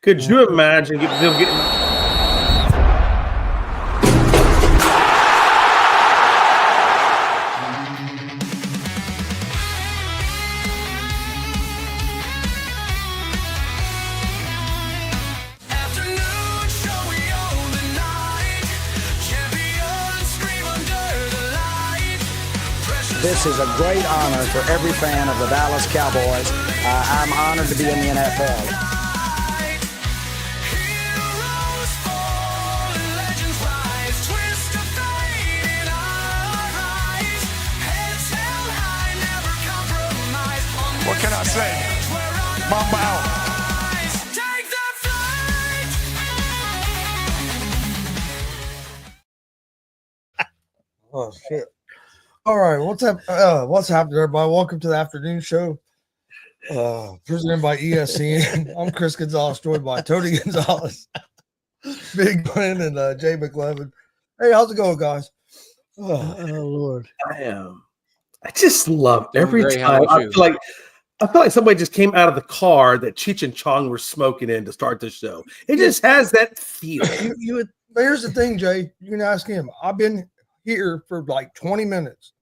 Could you imagine them getting? This is a great honor for every fan of the Dallas Cowboys. I'm honored to be in the NFL. What can I say? Mamba out. Oh shit. All right, what's up? What's happening, everybody? Welcome to the afternoon show. Presented by ESCN. I'm Chris Gonzalez, joined by Tony Gonzalez, Big Glenn, and Jay McLevin. Hey, how's it going, guys? Oh Lord. I just love every great. time. How about you? I feel like somebody just came out of the car that Cheech and Chong were smoking in to start the show. It just has that feel. But here's the thing, Jay. You can ask him. I've been here for like 20 minutes.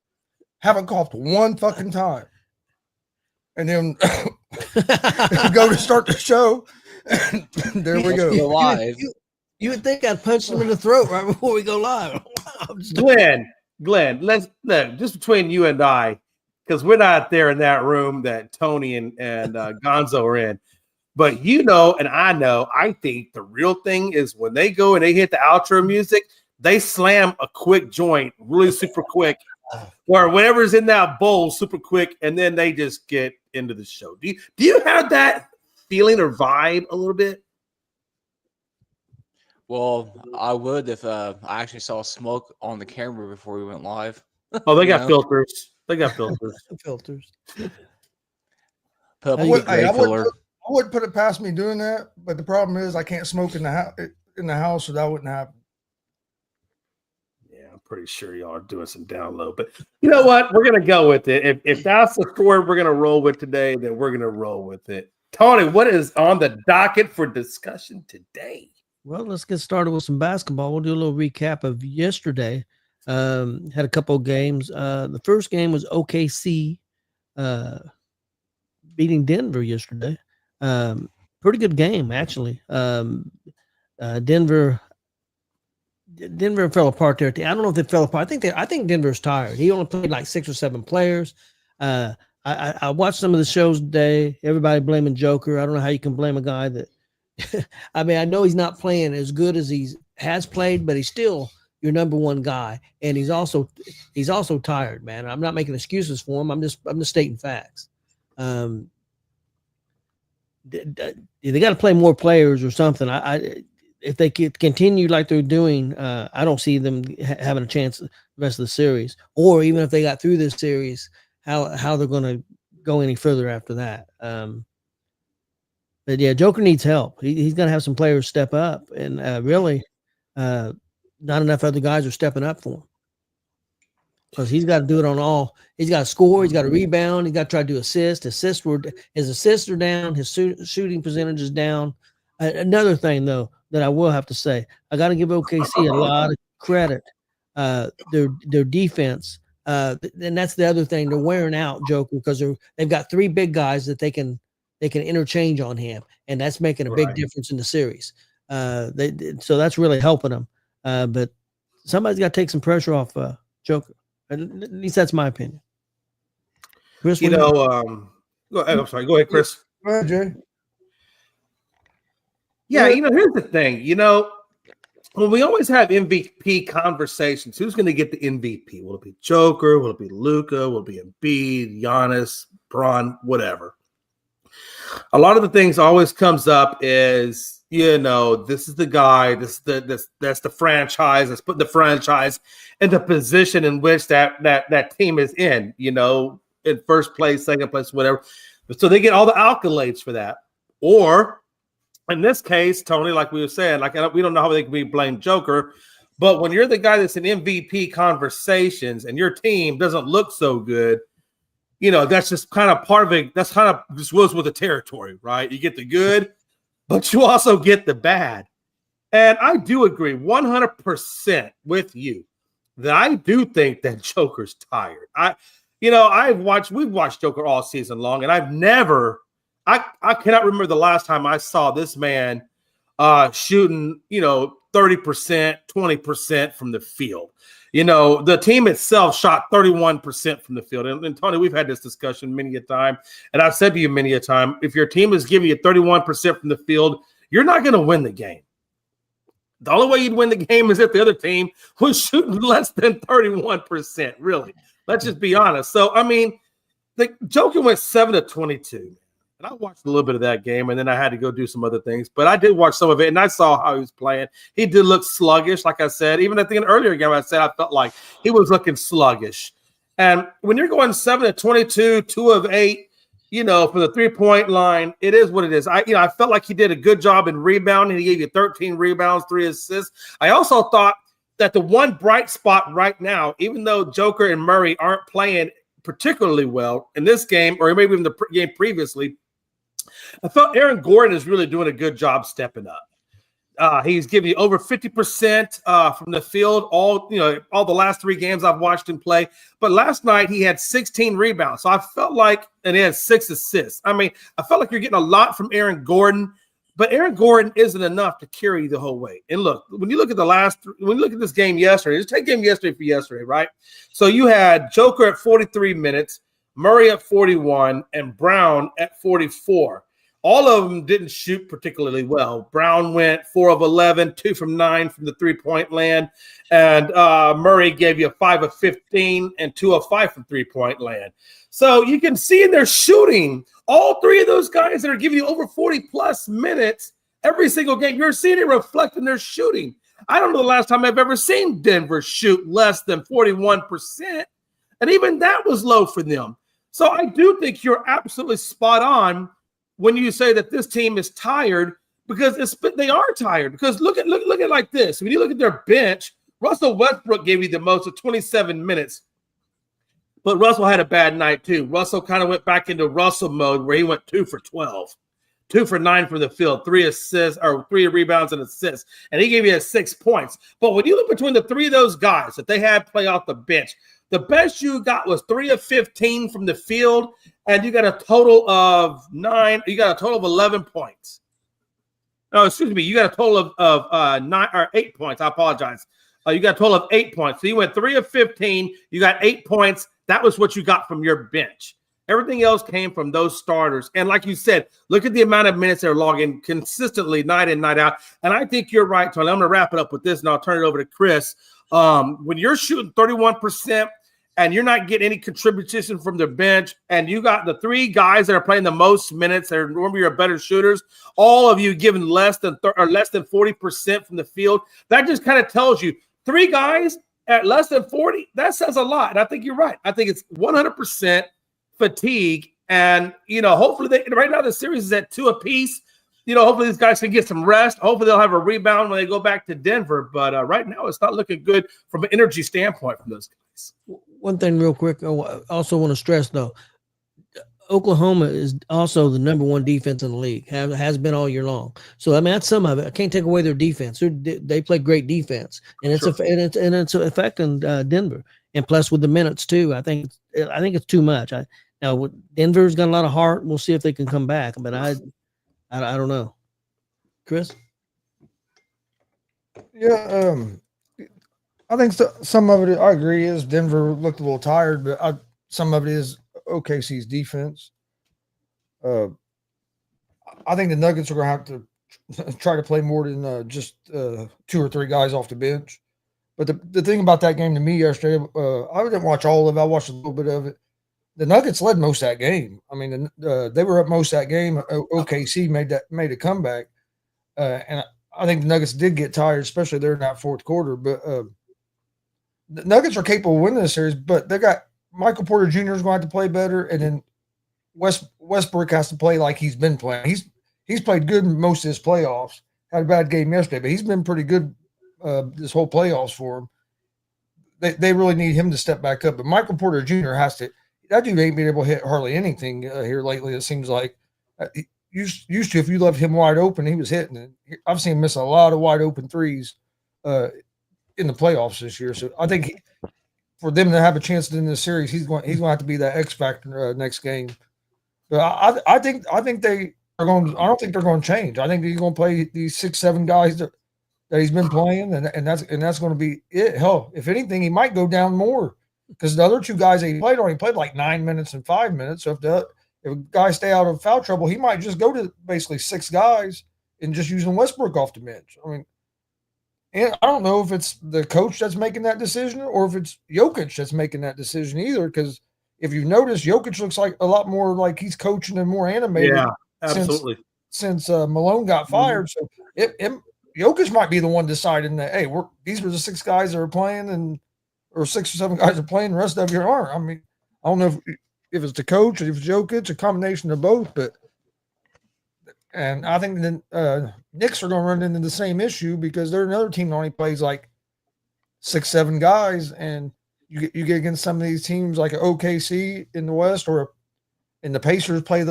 Haven't coughed one fucking time. And then go to start the show. And there we go. Live. You would think I'd punch him in the throat right before we go live. Glenn, let's just between you and I, because we're not there in that room that Tony and Gonzo are in. But you know, and I think the real thing is when they go and they hit the outro music, they slam a quick joint really super quick, or whatever's in that bowl super quick, and then they just get into the show. Do you have that feeling or vibe a little bit? Well, I would if I actually saw smoke on the camera before we went live. Oh, they got filters. They got filters. Filters. Put up I a wouldn't gray filler. put it past me doing that, but the problem is I can't smoke in the house, so that wouldn't happen. Yeah, I'm pretty sure y'all are doing some download. But you know what? We're going to go with it. If that's the story we're going to roll with today, then we're going to roll with it. Tony, what is on the docket for discussion today? Well, let's get started with some basketball. We'll do a little recap of yesterday. Had a couple of games. The first game was OKC beating Denver yesterday. Pretty good game, actually. Denver fell apart there. I don't know if they fell apart. I think Denver's tired. He only played like 6 or 7 players. I watched some of the shows today. Everybody blaming Joker. I don't know how you can blame a guy that I mean, I know he's not playing as good as he has played, but he's still your number one guy, and he's also tired, man. I'm not making excuses for him. I'm just stating facts. They got to play more players or something. If they continue like they're doing, I don't see them having a chance the rest of the series, or even if they got through this series, how they're going to go any further after that. But yeah, Joker needs help. He's going to have some players step up, and really, not enough other guys are stepping up for him because he's got to do it on all. He's got to score. He's got to rebound. He's got to try to do assists. His assists are down. His shooting percentage is down. Another thing, though, that I will have to say, I got to give OKC a lot of credit. Their defense, and that's the other thing. They're wearing out Joker because they've got 3 big guys that they can interchange on him, and that's making a big difference in the series. So that's really helping them. But somebody's got to take some pressure off Joker. At least that's my opinion. Chris, go ahead. I'm sorry. Go ahead, Chris. Go ahead, Jay. Yeah, here's the thing. When we always have MVP conversations, who's going to get the MVP? Will it be Joker? Will it be Luka? Will it be Embiid, Giannis, Bron, whatever? A lot of the things always comes up is, this is the guy, that's the franchise, that's putting the franchise in the position in which that team is in, in first place, second place, whatever. So they get all the accolades for that. Or in this case, Tony, like we were saying, we don't know how they can be blamed Joker, but when you're the guy that's in MVP conversations and your team doesn't look so good, that's just kind of part of it. That's kind of just goes with the territory, right? You get the good, but you also get the bad. And I do agree 100% with you that I do think that Joker's tired. We've watched Joker all season long, and I cannot remember the last time I saw this man shooting, 30%, 20% from the field. The team itself shot 31% from the field. And Tony, we've had this discussion many a time, and I've said to you many a time, if your team is giving you 31% from the field, you're not going to win the game. The only way you'd win the game is if the other team was shooting less than 31%, really. Let's just be honest. So, the Joker went 7-22. And I watched a little bit of that game, and then I had to go do some other things. But I did watch some of it, and I saw how he was playing. He did look sluggish, like I said. Even at the earlier game, I said I felt like he was looking sluggish. And when you're going 7-22, 2 of 8, from the three-point line, it is what it is. I felt like he did a good job in rebounding. He gave you 13 rebounds, 3 assists. I also thought that the one bright spot right now, even though Joker and Murray aren't playing particularly well in this game, or maybe even the game previously, I felt Aaron Gordon is really doing a good job stepping up. He's giving you over 50% from the field all the last 3 games I've watched him play. But last night he had 16 rebounds. So I felt like, and he had 6 assists. I felt like you're getting a lot from Aaron Gordon, but Aaron Gordon isn't enough to carry you the whole way. And look, when you look at this game yesterday, just take game yesterday for yesterday, right? So you had Joker at 43 minutes, Murray at 41, and Brown at 44. All of them didn't shoot particularly well. Brown went 4 of 11, 2 from 9 from the three-point land, and Murray gave you 5 of 15 and 2 of 5 from three-point land. So you can see in their shooting, all 3 of those guys that are giving you over 40-plus minutes every single game, you're seeing it reflect in their shooting. I don't know the last time I've ever seen Denver shoot less than 41%, and even that was low for them. So I do think you're absolutely spot on when you say that this team is tired, because they are tired. Because look at it like this. When you look at their bench, Russell Westbrook gave you the most of 27 minutes. But Russell had a bad night too. Russell kind of went back into Russell mode where he went 2 for 12, 2 for 9 from the field, 3 assists or 3 rebounds and assists. And he gave you 6 points. But when you look between the 3 of those guys that they had play off the bench, the best you got was 3 of 15 from the field, and you got a total of 9. You got a total of 11 points. No, excuse me. You got a total of 9 or 8 points. I apologize. You got a total of 8 points. So you went 3 of 15. You got 8 points. That was what you got from your bench. Everything else came from those starters. And like you said, look at the amount of minutes they're logging consistently night in, night out. And I think you're right, Tony. I'm going to wrap it up with this, and I'll turn it over to Chris. When you're shooting 31% and you're not getting any contribution from the bench, and you got the 3 guys that are playing the most minutes, that are normally your better shooters, all of you giving less than 40% from the field, that just kind of tells you 3 guys at less than 40, that says a lot. And I think you're right. I think it's 100% fatigue. And, hopefully right now the series is at 2 apiece. Hopefully these guys can get some rest. Hopefully they'll have a rebound when they go back to Denver. But right now it's not looking good from an energy standpoint from those guys. One thing real quick, I also want to stress, though, Oklahoma is also the number 1 defense in the league, has been all year long. So, that's some of it. I can't take away their defense. They play great defense, and it's affecting Denver. And plus with the minutes, too, I think it's too much. Now, Denver's got a lot of heart. We'll see if they can come back. But I don't know. Chris? Yeah, I think some of it, I agree, is Denver looked a little tired, but some of it is OKC's defense. I think the Nuggets are going to have to try to play more than just 2 or 3 guys off the bench. But the thing about that game to me yesterday, I didn't watch all of it. I watched a little bit of it. The Nuggets led most of that game. They were up most of that game. OKC made a comeback, and I think the Nuggets did get tired, especially there in that fourth quarter. But the Nuggets are capable of winning this series, but they got Michael Porter Jr. is going to have to play better, and then Westbrook has to play like he's been playing. He's played good in most of his playoffs. Had a bad game yesterday, but he's been pretty good this whole playoffs for him. They really need him to step back up. But Michael Porter Jr. has to. That dude ain't been able to hit hardly anything here lately. It seems like used to, if you left him wide open, he was hitting it. I've seen him miss a lot of wide open threes in the playoffs this year. So I think for them to have a chance in this series, he's going to have to be that X factor next game. But I think they are going. I don't think they're going to change. I think he's going to play these 6-7 guys that he's been playing, and that's going to be it. Hell, if anything, he might go down more because the other two guys that he played like 9 minutes and 5 minutes. So if a guy stay out of foul trouble, he might just go to basically 6 guys and just using Westbrook off the bench. I mean, and I don't know if it's the coach that's making that decision or if it's Jokic that's making that decision either. Because if you've noticed, Jokic looks like a lot more like he's coaching and more animated. Yeah, absolutely. Since Malone got fired, so Jokic might be the one deciding that, hey, these are the 6 guys that are playing, or 6 or 7 guys are playing. The rest of you aren't. I mean, I don't know if it's the coach or if it's Jokic, a combination of both. And I think the Knicks are going to run into the same issue because they're another team that only plays like 6-7 guys, and you get against some of these teams like OKC in the West, and the Pacers play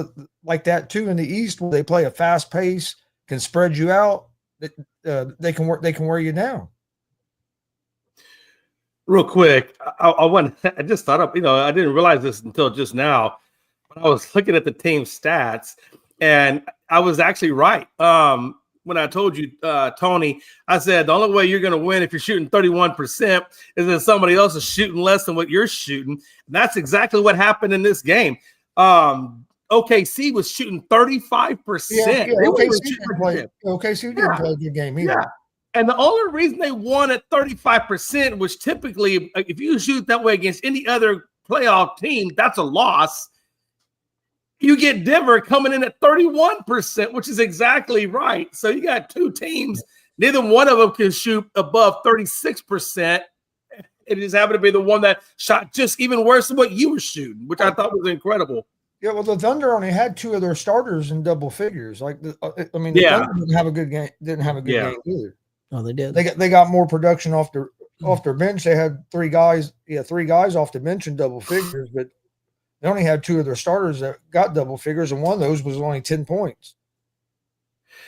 like that too in the East, where they play a fast pace, can spread you out. They can wear you down. Real quick, I just thought up. I didn't realize this until just now, but I was looking at the team stats, and I was actually right. When I told you, Tony, I said the only way you're going to win if you're shooting 31% is if somebody else is shooting less than what you're shooting. And that's exactly what happened in this game. OKC was shooting 35%. OKC didn't play a good game either. Yeah. And the only reason they won at 35%, which typically, if you shoot that way against any other playoff team, that's a loss. You get Denver coming in at 31%, which is exactly right. So you got 2 teams. Neither one of them can shoot above 36%. It just happened to be the one that shot just even worse than what you were shooting, which I thought was incredible. Yeah, well, the Thunder only had 2 of their starters in double figures. The Thunder didn't have a good game. Didn't have a good game either. Oh, they did. They got more production off their bench. They had 3 guys. Yeah, 3 guys off the bench in double figures, but they only had 2 of their starters that got double figures, and one of those was only 10 points.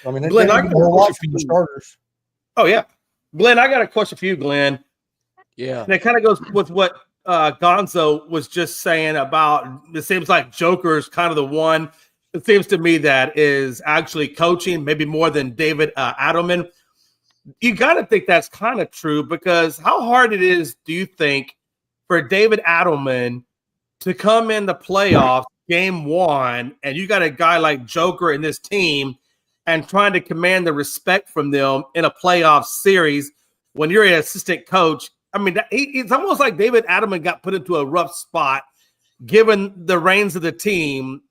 I mean, Glenn, I got a question for the starters. Oh yeah, Glenn, I got a question for you, Glenn. Yeah, and it kind of goes with what Gonzo was just saying about. It seems like Joker is kind of the one. It seems to me that is actually coaching, maybe more than David Adelman. You got to think that's kind of true because how hard it is, do you think, for David Adelman to come in the playoffs game 1 and you got a guy like Joker in this team and trying to command the respect from them in a playoff series when you're an assistant coach? I mean, it's almost like David Adelman got put into a rough spot given the reins of the team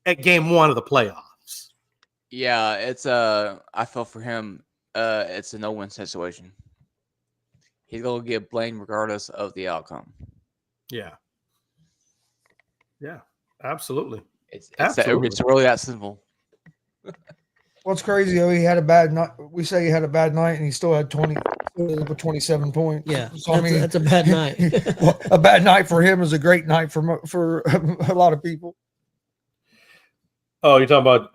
at game 1 of the playoffs. Yeah, it's I feel for him. It's a no-win situation. He's gonna get blamed regardless of the outcome. Yeah, absolutely. It's really that simple. What's crazy though, he had a bad night. We say he had a bad night, and he still had 27 points. Yeah, so that's a bad night. A bad night for him is a great night for a lot of people. Oh, you're talking about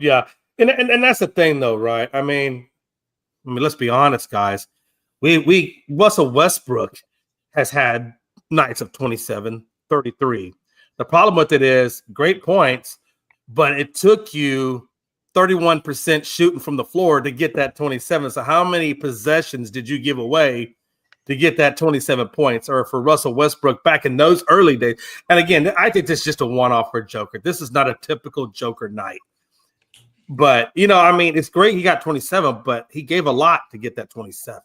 and that's the thing though, right? I mean, let's be honest, guys. We Russell Westbrook has had nights of 27, 33. The problem with it is great points, but it took you 31% shooting from the floor to get that 27. So how many possessions did you give away to get that 27 points? Or for Russell Westbrook back in those early days? And again, I think this is just a one-off for Joker. This is not a typical Joker night. But, it's great he got 27, but he gave a lot to get that 27.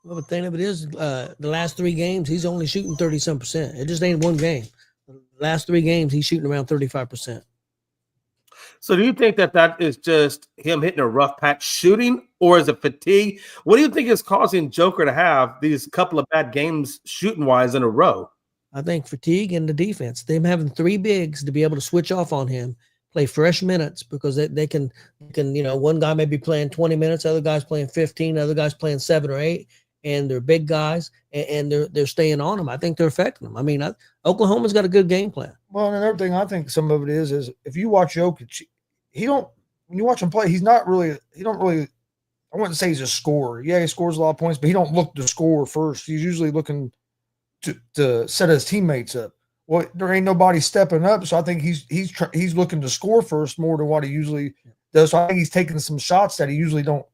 Well, the thing of it is, the last 3 games, he's only shooting 30-some%. It just ain't one game. The last 3 games, he's shooting around 35%. So do you think that is just him hitting a rough patch shooting, or is it fatigue? What do you think is causing Joker to have these couple of bad games shooting-wise in a row? I think fatigue and the defense. Them having 3 bigs to be able to switch off on him, play fresh minutes because they can one guy may be playing 20 minutes, other guy's playing 15, other guy's playing 7 or 8, and they're big guys and they're staying on them. I think they're affecting them. I mean, Oklahoma's got a good game plan. Well, and another thing I think some of it is if you watch Jokic, when you watch him play, he don't really, I wouldn't say he's a scorer. Yeah, he scores a lot of points, but he don't look to score first. He's usually looking to set his teammates up. Well, there ain't nobody stepping up, so I think he's looking to score first more than what he usually does. So I think he's taking some shots that he usually don't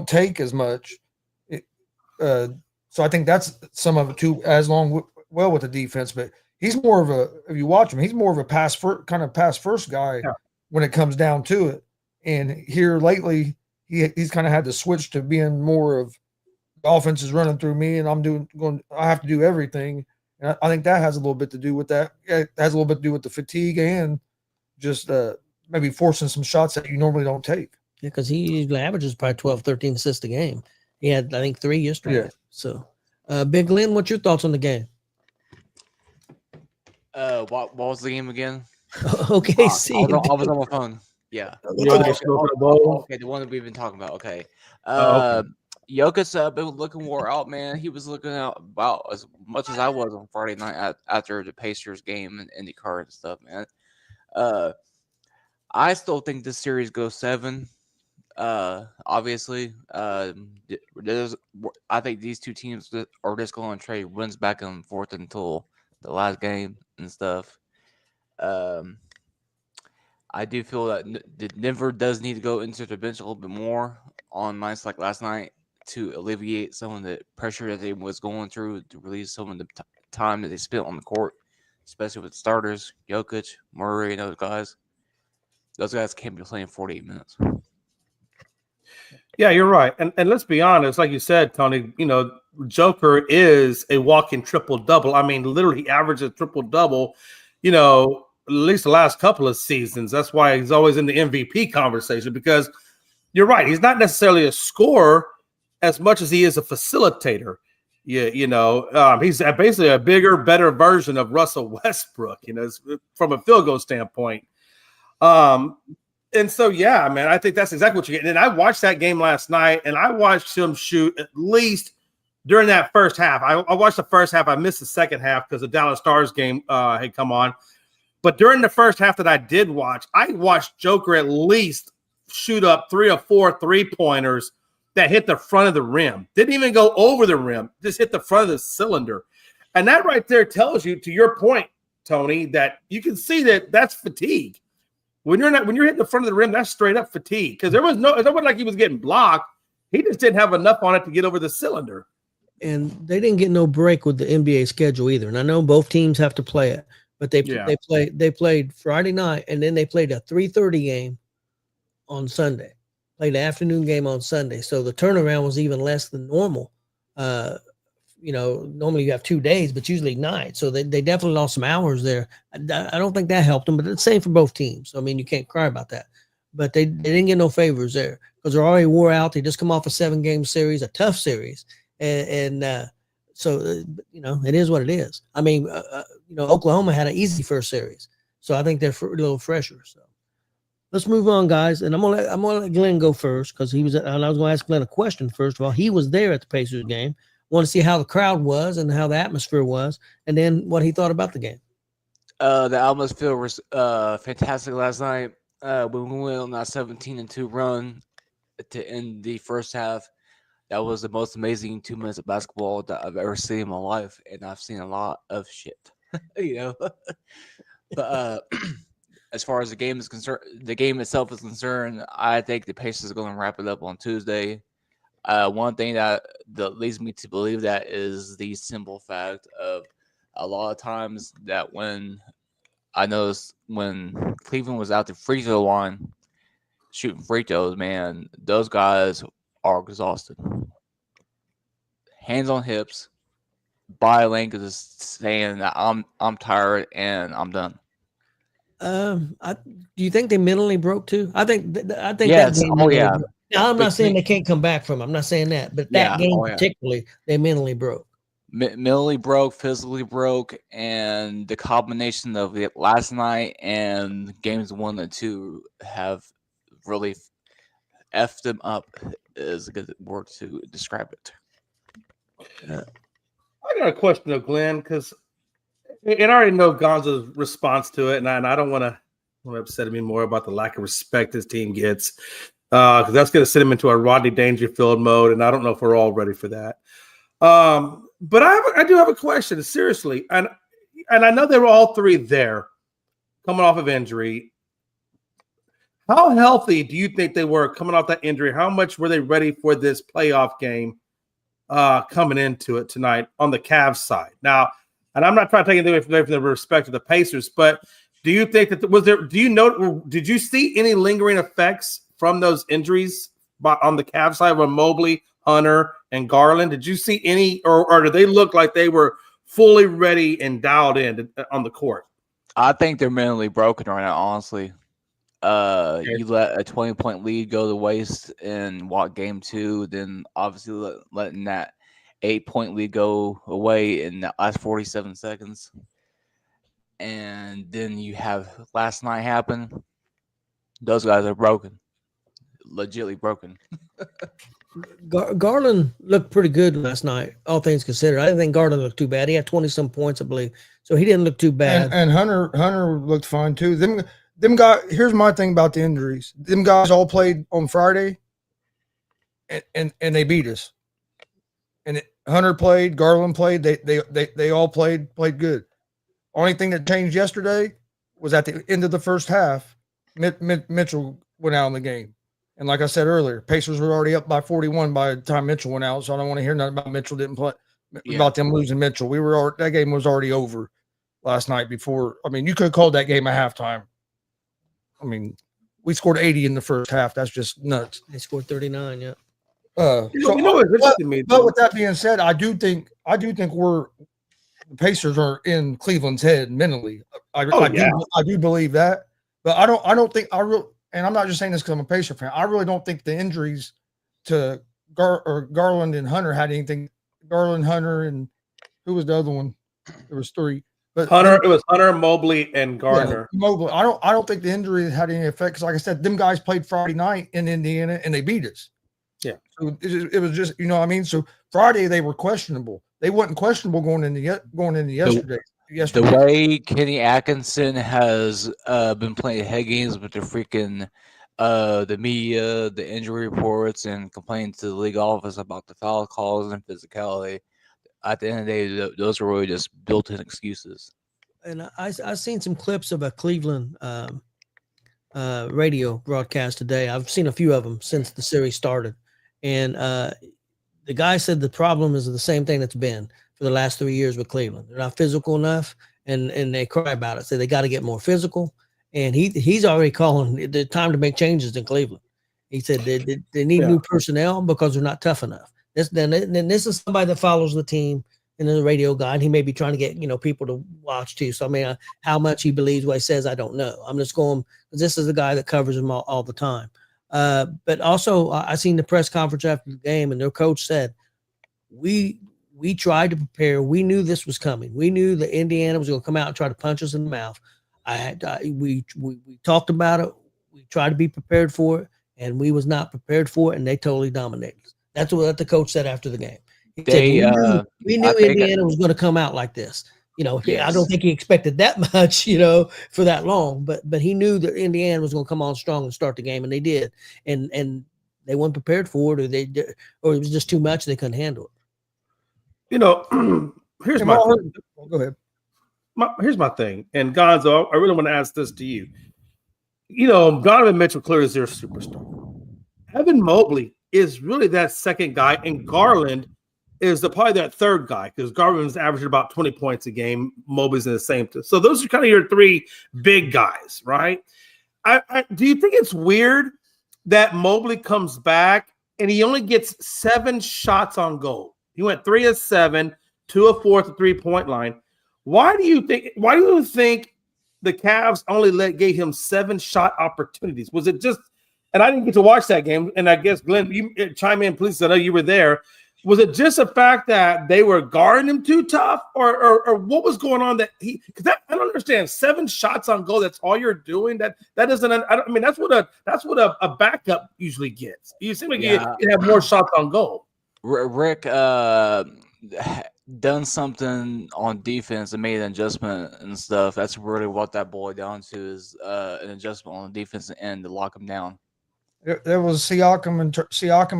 take as much. So I think that's some of it too, as long well with the defense. But he's more of a, if you watch him, he's more of a pass first guy when it comes down to it. And here lately, he's kind of had to switch to being more of the offense is running through me, and I have to do everything. And I think that has a little bit to do with that. It has a little bit to do with the fatigue and just maybe forcing some shots that you normally don't take. Yeah, because he usually averages probably 12, 13 assists a game. He had, I think, 3 yesterday. Yeah. So, Big Lynn, what's your thoughts on the game? What was the game again? Okay, see. I was on my phone. Yeah. Okay, Okay, the one that we've been talking about. Okay. Jokic been looking wore out, man. He was looking out about as much as I was on Friday night after the Pacers game and IndyCar and stuff, man. I still think this series goes 7. Obviously, I think these two teams are just going to trade wins back and forth until the last game and stuff. I do feel that Denver does need to go into the bench a little bit more on nights like last night to alleviate some of the pressure that they was going through, to release some of the time that they spent on the court, especially with starters, Jokic, Murray, and those guys. Those guys can't be playing 48 minutes. Yeah, you're right. And let's be honest, like you said, Tony, Joker is a walking triple-double. I mean, literally he averages triple-double, at least the last couple of seasons. That's why he's always in the MVP conversation, because you're right. He's not necessarily a scorer as much as he is a facilitator. He's basically a bigger, better version of Russell Westbrook, from a field goal standpoint. And so, yeah, man, I think that's exactly what you're getting. And I watched that game last night, and I watched him shoot at least during that first half. I watched the first half. I missed the second half because the Dallas Stars game had come on. But during the first half that I did watch, I watched Joker at least shoot up 3 or 4 3-pointers that hit the front of the rim. Didn't even go over the rim, just hit the front of the cylinder. And that right there tells you, to your point, Tony, that you can see that that's fatigue. When you're hitting the front of the rim, that's straight up fatigue, because it wasn't like he was getting blocked. He just didn't have enough on it to get over the cylinder. And they didn't get no break with the NBA schedule either. And I know both teams have to play it, but they played Friday night, and then they played a 3:30 game on Sunday. Played the afternoon game on Sunday. So the turnaround was even less than normal. Normally you have 2 days, but usually night. So they definitely lost some hours there. I don't think that helped them, but it's the same for both teams. So, I mean, you can't cry about that. But they didn't get no favors there because they're already wore out. They just come off a 7-game series, a tough series. So it is what it is. I mean, Oklahoma had an easy first series. So I think they're a little fresher. So let's move on, guys. And I'm gonna let Glenn go first, because and I was gonna ask Glenn a question first of all. He was there at the Pacers game. Want to see how the crowd was and how the atmosphere was, and then what he thought about the game. The atmosphere was fantastic last night. When we went on that 17-2 run to end the first half, that was the most amazing 2 minutes of basketball that I've ever seen in my life, and I've seen a lot of shit, But as far as the game is concerned, the game itself is concerned, I think the Pacers are going to wrap it up on Tuesday. One thing that leads me to believe that is the simple fact of a lot of times that when I noticed when Cleveland was out the free throw line shooting free throws, man, those guys are exhausted. Hands on hips, body language is saying that I'm tired and I'm done. Do you think they mentally broke too? I think yes. that game. Oh yeah. Now, I'm not saying they can't come back from it. I'm not saying that, but that game particularly, they mentally broke. Mentally broke, physically broke, and the combination of it last night and games 1 and 2 have really effed them up is a good word to describe it. I got a question of Glenn, because and I already know Gonzo's response to it, and I don't want to what upset me more about the lack of respect this team gets, because that's going to send him into a Rodney Dangerfield mode, and I don't know if we're all ready for that. But I do have a question, seriously, and I know they were all three there, coming off of injury. How healthy do you think they were coming off that injury? How much were they ready for this playoff game coming into it tonight on the Cavs side? Now, and I'm not trying to take anything away from the respect of the Pacers, but do you think that did you see any lingering effects from those injuries on the Cavs side with Mobley, Hunter, and Garland? Did you see any, or did they look like they were fully ready and dialed in on the court? I think they're mentally broken right now, honestly. You let a 20-point lead go to waste in game 2, then obviously letting that 8-point lead go away in the last 47 seconds. And then you have last night happen. Those guys are broken. Legitly broken. Garland looked pretty good last night, all things considered. I didn't think Garland looked too bad. He had 20-some points, I believe. So he didn't look too bad. And Hunter looked fine too. Them guys, here's my thing about the injuries. Them guys all played on Friday and they beat us. And Hunter played, Garland played, they all played good. Only thing that changed yesterday was at the end of the first half, Mitchell went out in the game. And like I said earlier, Pacers were already up by 41 by the time Mitchell went out. So I don't want to hear nothing about Mitchell didn't play, about them losing Mitchell. That game was already over last night before. I mean, you could have called that game at halftime. I mean, we scored 80 in the first half. That's just nuts. They scored 39, yeah. But with that being said, I do think the Pacers are in Cleveland's head mentally. I do believe that, but I don't think and I'm not just saying this because I'm a Pacer fan. I really don't think the injuries to Garland and Hunter had anything. Garland, Hunter, and who was the other one? There was 3. But it was Hunter, Mobley, and Gardner. Yeah, Mobley. I don't think the injury had any effect because, like I said, them guys played Friday night in Indiana and they beat us. Yeah. So it was just, you know what I mean? So Friday they were questionable. They wasn't questionable going into yesterday. The way Kenny Atkinson has been playing head games with the freaking the media, the injury reports, and complaining to the league office about the foul calls and physicality. At the end of the day, those are really just built-in excuses. And I've seen some clips of a Cleveland radio broadcast today. I've seen a few of them since the series started. And the guy said the problem is the same thing that's been for the last 3 years with Cleveland. They're not physical enough, and they cry about it. So they got to get more physical. And he's already calling the time to make changes in Cleveland. He said they need new personnel because they're not tough enough. This is somebody that follows the team and the radio guy, and he may be trying to get people to watch too. So I mean, how much he believes what he says, I don't know. I'm just going because this is the guy that covers him all the time. But also, I seen the press conference after the game, and their coach said, "We tried to prepare. We knew this was coming. We knew that Indiana was going to come out and try to punch us in the mouth. We talked about it. We tried to be prepared for it, and we was not prepared for it, and they totally dominated us." That's what the coach said after the game. He said, we knew Indiana was going to come out like this. I don't think he expected that much, for that long, but he knew that Indiana was going to come on strong and start the game, and they did. And they weren't prepared for it, or it was just too much. They couldn't handle it. Here's my thing. Go ahead. Here's my thing. And Gonzo, I really want to ask this to you. Donovan Mitchell clearly is their superstar. Evan Mobley is really that second guy, and Garland is probably that third guy because Garland's averaging about 20 points a game. Mobley's in the same. So those are kind of your 3 big guys, right? Do you think it's weird that Mobley comes back and he only gets 7 shots on goal? He went 3 of 7, 2 of 4 at the 3-point line. Why do you think the Cavs only gave him 7 shot opportunities? Was it just, and I didn't get to watch that game, and I guess Glenn, you chime in, please. I know you were there. Was it just a fact that they were guarding him too tough, or what was going on that because I don't understand 7 shots on goal. That's all you're doing. That doesn't. I mean, that's what a backup usually gets. You seem like you have more shots on goal. Rick, done something on defense and made an adjustment and stuff. That's really what that boiled down to is an adjustment on the defensive end to lock him down. There was Siakam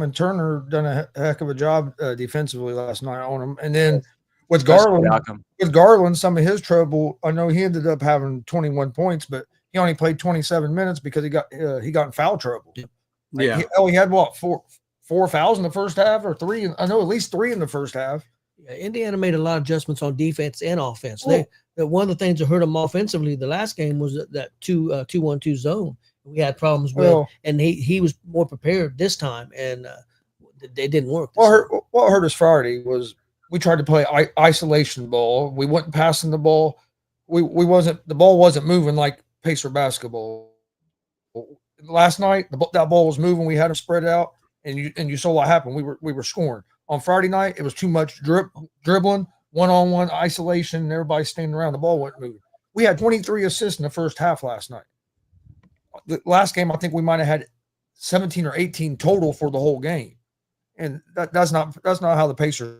and Turner done a heck of a job defensively last night on him, and then with Garland, some of his trouble. I know he ended up having 21 points, but he only played 27 minutes because he got in foul trouble. Yeah. He had what four fouls in the first half or three? I know at least 3 in the first half. Yeah, Indiana made a lot of adjustments on defense and offense. One of the things that hurt them offensively the last game was that 2-1-2 zone. We had problems with, and he was more prepared this time, and they didn't work. What hurt us Friday was we tried to play isolation ball. We wasn't passing the ball. The ball wasn't moving like Pacer basketball. Last night, that ball was moving. We had them spread out, and you saw what happened. We were scoring. On Friday night, it was too much dribbling, one-on-one isolation, and everybody standing around. The ball wasn't moving. We had 23 assists in the first half last night. The last game, I think we might have had 17 or 18 total for the whole game, and that's not how the Pacers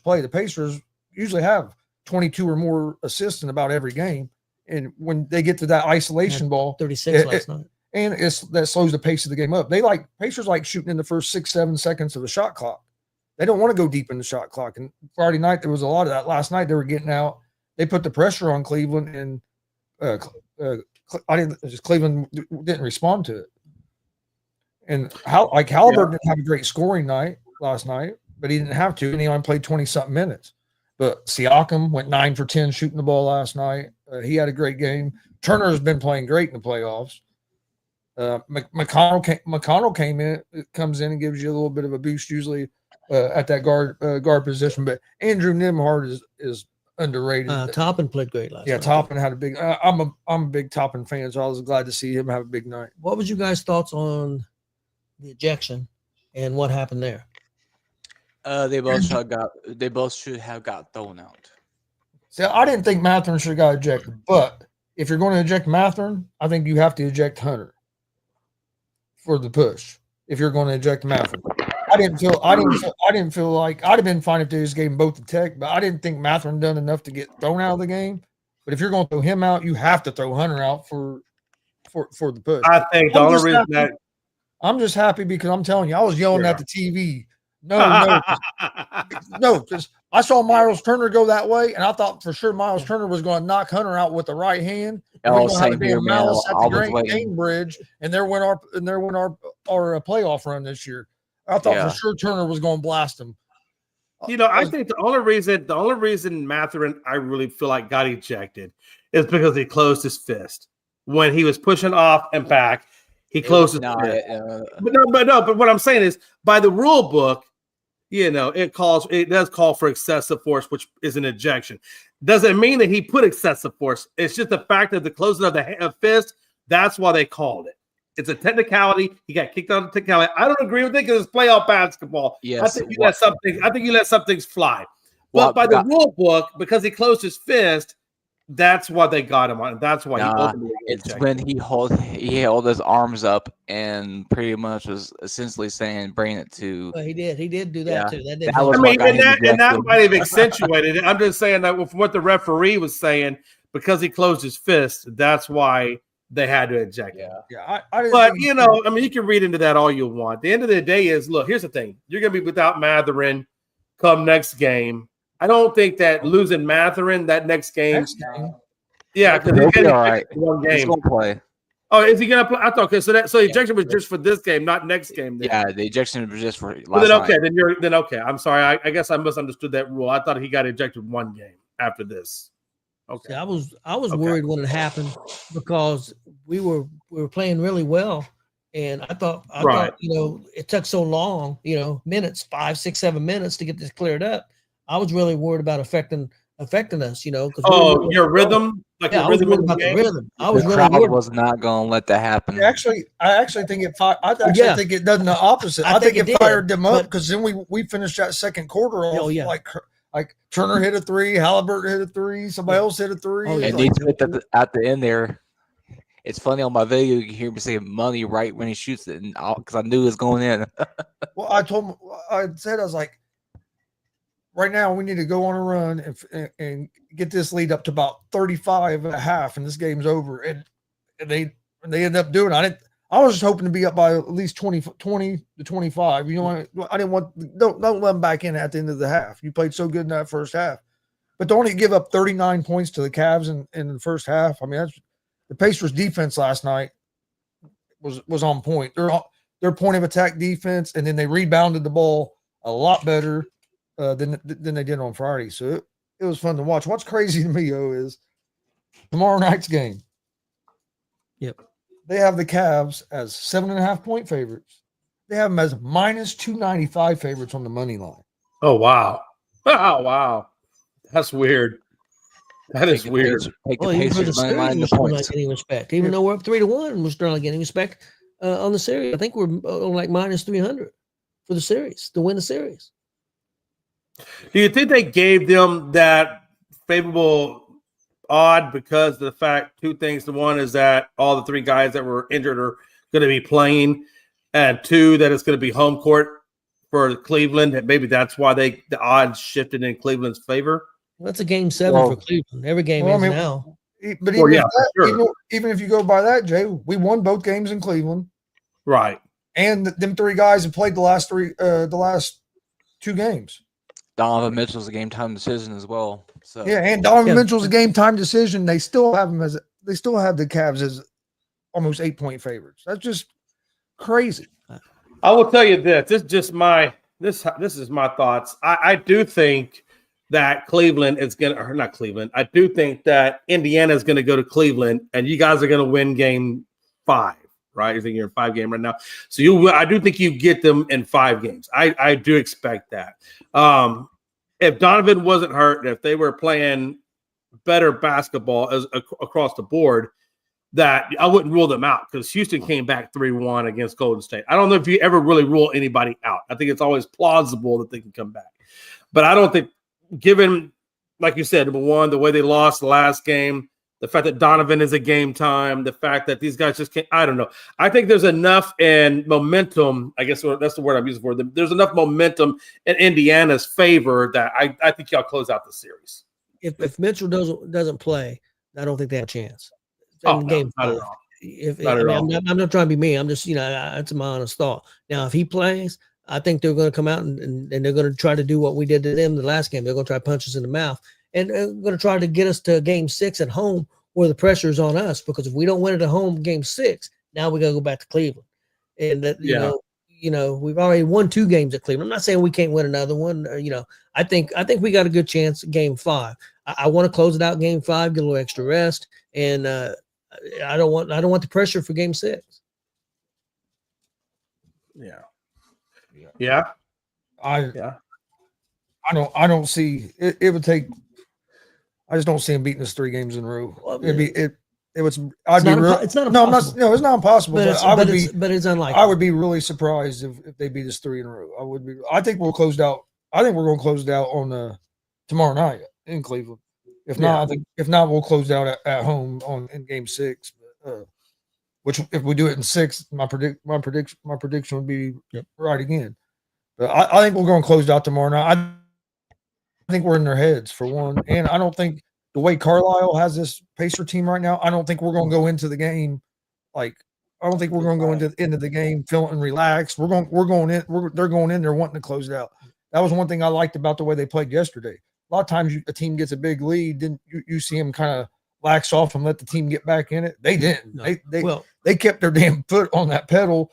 play. The Pacers usually have 22 or more assists in about every game, and when they get to that isolation ball, 36 last night, and that slows the pace of the game up. Pacers like shooting in the first 6-7 seconds of the shot clock. They don't want to go deep in the shot clock. And Friday night there was a lot of that. Last night they were getting out. They put the pressure on Cleveland, and Cleveland didn't respond to it. And Halliburton didn't have a great scoring night last night, but he didn't have to, and he only played 20-something minutes. But Siakam went 9 for 10 shooting the ball last night. He had a great game. Turner has been playing great in the playoffs. McConnell comes in and gives you a little bit of a boost usually at that guard position. But Andrew Nembhard is underrated. Toppin played great last night. Yeah, Toppin had a big. I'm a big Toppin fan, so I was glad to see him have a big night. What was you guys' thoughts on the ejection and what happened there? They both should have got thrown out. See, I didn't think Mathurin should have got ejected, but if you're going to eject Mathurin, I think you have to eject Hunter for the push. If you're going to eject Mathurin, I didn't feel like I'd have been fine if they just gave him both the tech, but I didn't think Mathurin done enough to get thrown out of the game. But if you're going to throw him out, you have to throw Hunter out for the push. I think the only reason that I'm just happy because I'm telling you, I was yelling at the TV. No, because I saw Miles Turner go that way, and I thought for sure Miles Turner was going to knock Hunter out with the right hand. Oh, same here, man. Malice at the Great Cambridge, and there went our playoff run this year. I thought for sure Turner was going to blast him. I think the only reason Mathurin, I really feel like got ejected is because he closed his fist when he was pushing off and back. He closed his fist. But what I'm saying is, by the rule book, it does call for excessive force, which is an ejection. Doesn't mean that he put excessive force. It's just the fact of the closing of the fist. That's why they called it. It's a technicality. He got kicked out of the technicality. I don't agree with it because it's playoff basketball. Yes, I think you let some things fly. But by the rule book, because he closed his fist, that's why they got him on. That's why it's when he held his arms up and pretty much was essentially saying, "Bring it to." Well, he did do that too. That might have accentuated it. I'm just saying that from what the referee was saying, because he closed his fist, that's why they had to eject him. But you can read into that all you want. The end of the day is, look, here's the thing: you're going to be without Mathurin come next game. I don't think that losing Mathurin that next game. Yeah, because he's getting one game. He's going to play. Oh, is he going to play? I thought okay. So the ejection was just for this game, not next game. Then. Yeah, the ejection was just for last night. Then okay. I'm sorry. I guess I misunderstood that rule. I thought he got ejected one game after this. Okay. See, I was worried when it happened because we were playing really well, and I thought it took so long, minutes, 5, 6, 7 minutes to get this cleared up. I was really worried about affecting us, your rhythm. I was worried about the rhythm. I was really worried. Was not going to let that happen. I actually think it. I think it does the opposite. I think it fired them up because then we finished that second quarter off like Turner hit a 3, Halliburton hit a 3, somebody else hit a 3. And at the end there, it's funny on my video you can hear me say money right when he shoots it, because I knew it was going in. Well, I was like, right now we need to go on a run and get this lead up to about 35 and a half, and this game's over. And they end up doing it. I was just hoping to be up by at least 20 to 25. You know, I didn't want don't let them back in at the end of the half. You played so good in that first half, but to only give up 39 points to the Cavs in the first half. I mean, that's the Pacers' defense last night was on point. Their point of attack defense, and then they rebounded the ball a lot better than they did on Friday. So it was fun to watch. What's crazy to me, is tomorrow night's game. Yep. They have the Cavs as 7.5 point favorites. They have them as minus 295 favorites on the money line. Oh, wow. Wow. That's weird. That is weird. Take the Well, even for the Pacers money line series, the we're still not points. getting respect. Even though we're up 3-1, we're still not getting respect on the series. I think we're on like minus 300 for the series to win the series. Do you think they gave them that favorable odd because of the fact two things? The one is that all the three guys that were injured are going to be playing, and two, that it's going to be home court for Cleveland. And maybe that's why the odds shifted in Cleveland's favor. Well, that's a game 7 for Cleveland. Every game is now. But Well, even, yeah, for sure. even if you go by that, Jay, we won both games in Cleveland, Right. and them three guys have played the last 2 games. Donovan Mitchell's a game time decision as well. So Yeah, and Donovan Yeah. Mitchell's a game time decision. They still have the Cavs as almost 8-point favorites. That's just crazy. I will tell you this. This is just this is my thoughts. I do think that Cleveland is going to, or not Cleveland. I do think that Indiana is going to go to Cleveland, and you guys are going to win game 5, right? You think you're in 5 game right now. So I do think you get them in 5 games. I do expect that. If Donovan wasn't hurt, if they were playing better basketball across the board, that I wouldn't rule them out, because Houston came back 3-1 against Golden State. I don't know if you ever really rule anybody out. I think it's always plausible that they can come back. But I don't think, given, like you said, number one, the way they lost the last game, the fact that Donovan is a game time, the fact that these guys just can't, I don't know. I think there's enough in momentum, I guess that's the word I'm using for them. There's enough momentum in Indiana's favor that I think y'all close out the series. If Mitchell doesn't play, I don't think they have a chance. Oh, In no, game not at 5. all. I mean, I'm not trying to be mean. I'm just, that's my honest thought. Now, if he plays, I think they're going to come out and they're going to try to do what we did to them the last game. They're going to try to punch us in the mouth, and they're going to try to get us to game 6 at home where the pressure is on us, because if we don't win it at home game 6, now we got to go back to Cleveland. And that, you know, we've already won 2 games at Cleveland. I'm not saying we can't win another one. I think we got a good chance at game 5. I want to close it out game 5, get a little extra rest, and I don't want the pressure for game 6. Yeah. I don't see it. It would take. I just don't see him beating us 3 games in a row. Well, It'd be it. It was. It's not impossible. No, it's not impossible. But it's unlikely. I would be really surprised if they beat us 3 in a row. I would be. I think we'll close it out. I think we're going to close it out on tomorrow night in Cleveland. If not, we'll close it out at home in game 6. Which, if we do it in 6, my prediction would be right again. But I think we're going to close it out tomorrow night. I think we're in their heads for one, and I don't think the way Carlisle has this Pacer team right now, I don't think we're going to go into the game I don't think we're going to go into the game feeling relaxed. They're going in there wanting to close it out. That was one thing I liked about the way they played yesterday. A lot of times a team gets a big lead, then you see them kind of lax off and let the team get back in it. They didn't. No. They kept their damn foot on that pedal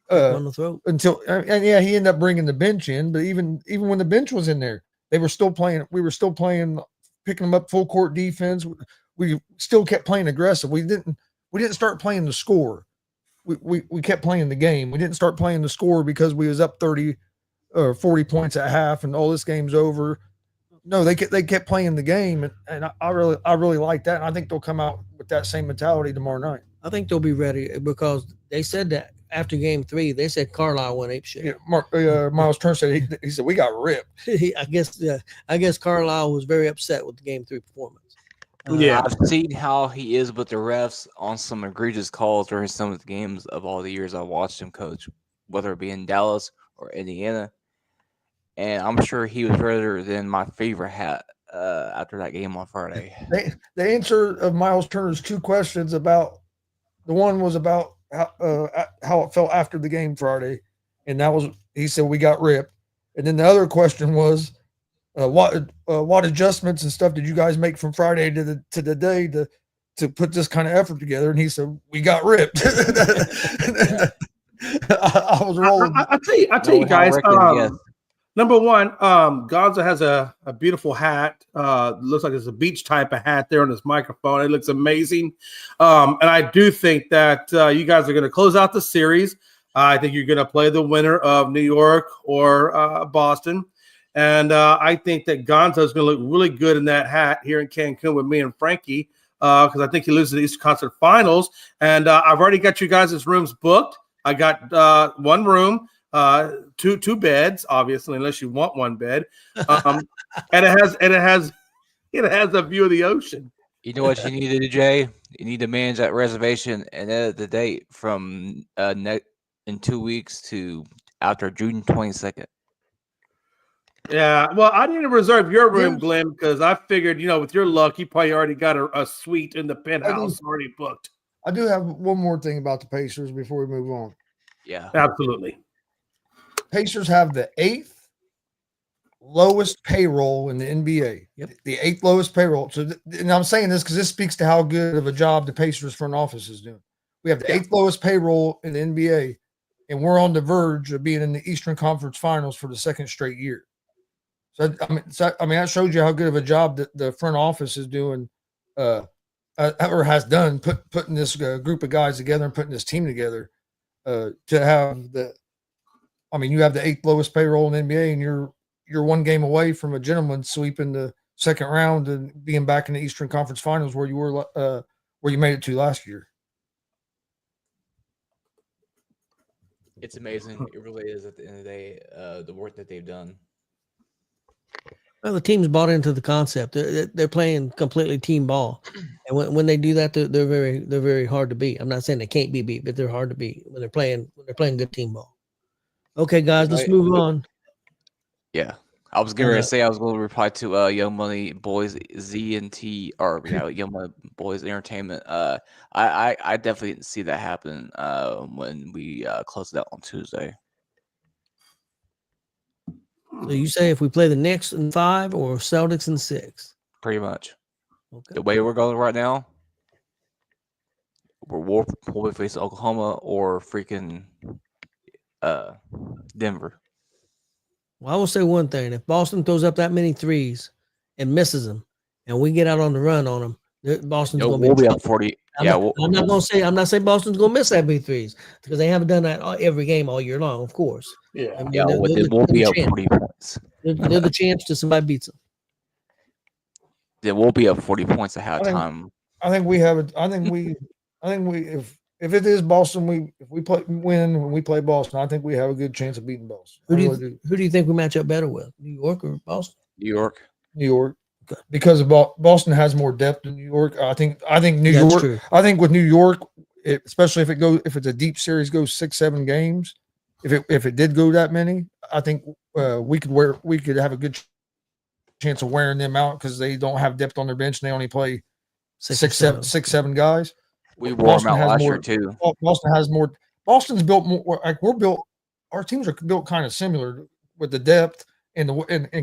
on the throat until he ended up bringing the bench in. But even when the bench was in there, they were still playing. We were still playing, picking them up full court defense. We still kept playing aggressive. We didn't start playing the score. We kept playing the game. We didn't start playing the score because we was up 30 or 40 points at half and this game's over. No, they kept playing the game, and I really like that. And I think they'll come out with that same mentality tomorrow night. I think they'll be ready, because they said that after game 3, they said Carlisle went apeshit. Yeah, Miles Turner said he said we got ripped. I guess Carlisle was very upset with the game 3 performance. I've seen how he is with the refs on some egregious calls during some of the games of all the years I watched him coach, whether it be in Dallas or Indiana. and I'm sure he was redder than my favorite hat after that game on Friday. The answer of Miles Turner's 2 questions about the one was about how it felt after the game Friday, and that was he said we got ripped, and then the other question was what adjustments and stuff did you guys make from Friday to the day to put this kind of effort together, and he said we got ripped. I was rolling. I'll tell you guys. Number one, Gonzo has a beautiful hat. Looks like it's a beach type of hat there on his microphone. It looks amazing. And I do think that you guys are going to close out the series. I think you're going to play the winner of New York or Boston. And I think that Gonzo is going to look really good in that hat here in Cancun with me and Frankie, because I think he loses the Eastern Concert Finals. And I've already got you guys' rooms booked. I got one room. Two beds, obviously, unless you want one bed, and it has a view of the ocean. You know what you need to do, Jay? You need to manage that reservation and edit the date from in 2 weeks to after June 22nd. Yeah, well, I didn't reserve your room, Glenn, because I figured, with your luck, you probably already got a suite in the penthouse already booked. I do have one more thing about the Pacers before we move on. Yeah, absolutely. Pacers have the 8th lowest payroll in the NBA. Yep. The 8th lowest payroll. So, and I'm saying this because this speaks to how good of a job the Pacers front office is doing. We have the 8th lowest payroll in the NBA, and we're on the verge of being in the Eastern Conference Finals for the 2nd straight year. So that shows you how good of a job that the front office is doing, or has done, putting this group of guys together and putting this team together to have the. You have the 8th lowest payroll in the NBA, and you're one game away from a gentleman sweep in the 2nd round and being back in the Eastern Conference Finals where you were where you made it to last year. it's amazing. It really is. At the end of the day, the work that they've done. Well, the team's bought into the concept. They're playing completely team ball, and when they do that, they're very hard to beat. I'm not saying they can't be beat, but they're hard to beat when they're playing good team ball. Okay, guys, let's move on. Yeah, I was going to say I was going to reply to Young Money Boys ZNT or Young Money Boys Entertainment. I definitely didn't see that happen when we closed it out on Tuesday. So you say if we play the Knicks in 5 or Celtics in 6? Pretty much. Okay. The way we're going right now, we'll be facing Oklahoma or freaking Denver. Well, I will say one thing. If Boston throws up that many threes and misses them, and we get out on the run on them, Boston's going to be up 40. I'm not saying Boston's going to miss that many threes because they haven't done that every game all year long, of course. Yeah. It will be up 40 points. They're the champs till somebody beats them. They will be up 40 points at halftime. I think if it is Boston, if we win when we play Boston, I think we have a good chance of beating Boston. Who do you think we match up better with, New York or Boston? New York. Okay. Because Boston has more depth than New York. I think New York. True. I think with New York, especially if it's a deep series, goes 6-7 games. If it did go that many, I think we could have a good chance of wearing them out because they don't have depth on their bench and they only play 6-7 guys. We wore them out last year too. Boston has more. Boston's built more. Like we're built. Our teams are built kind of similar with the depth and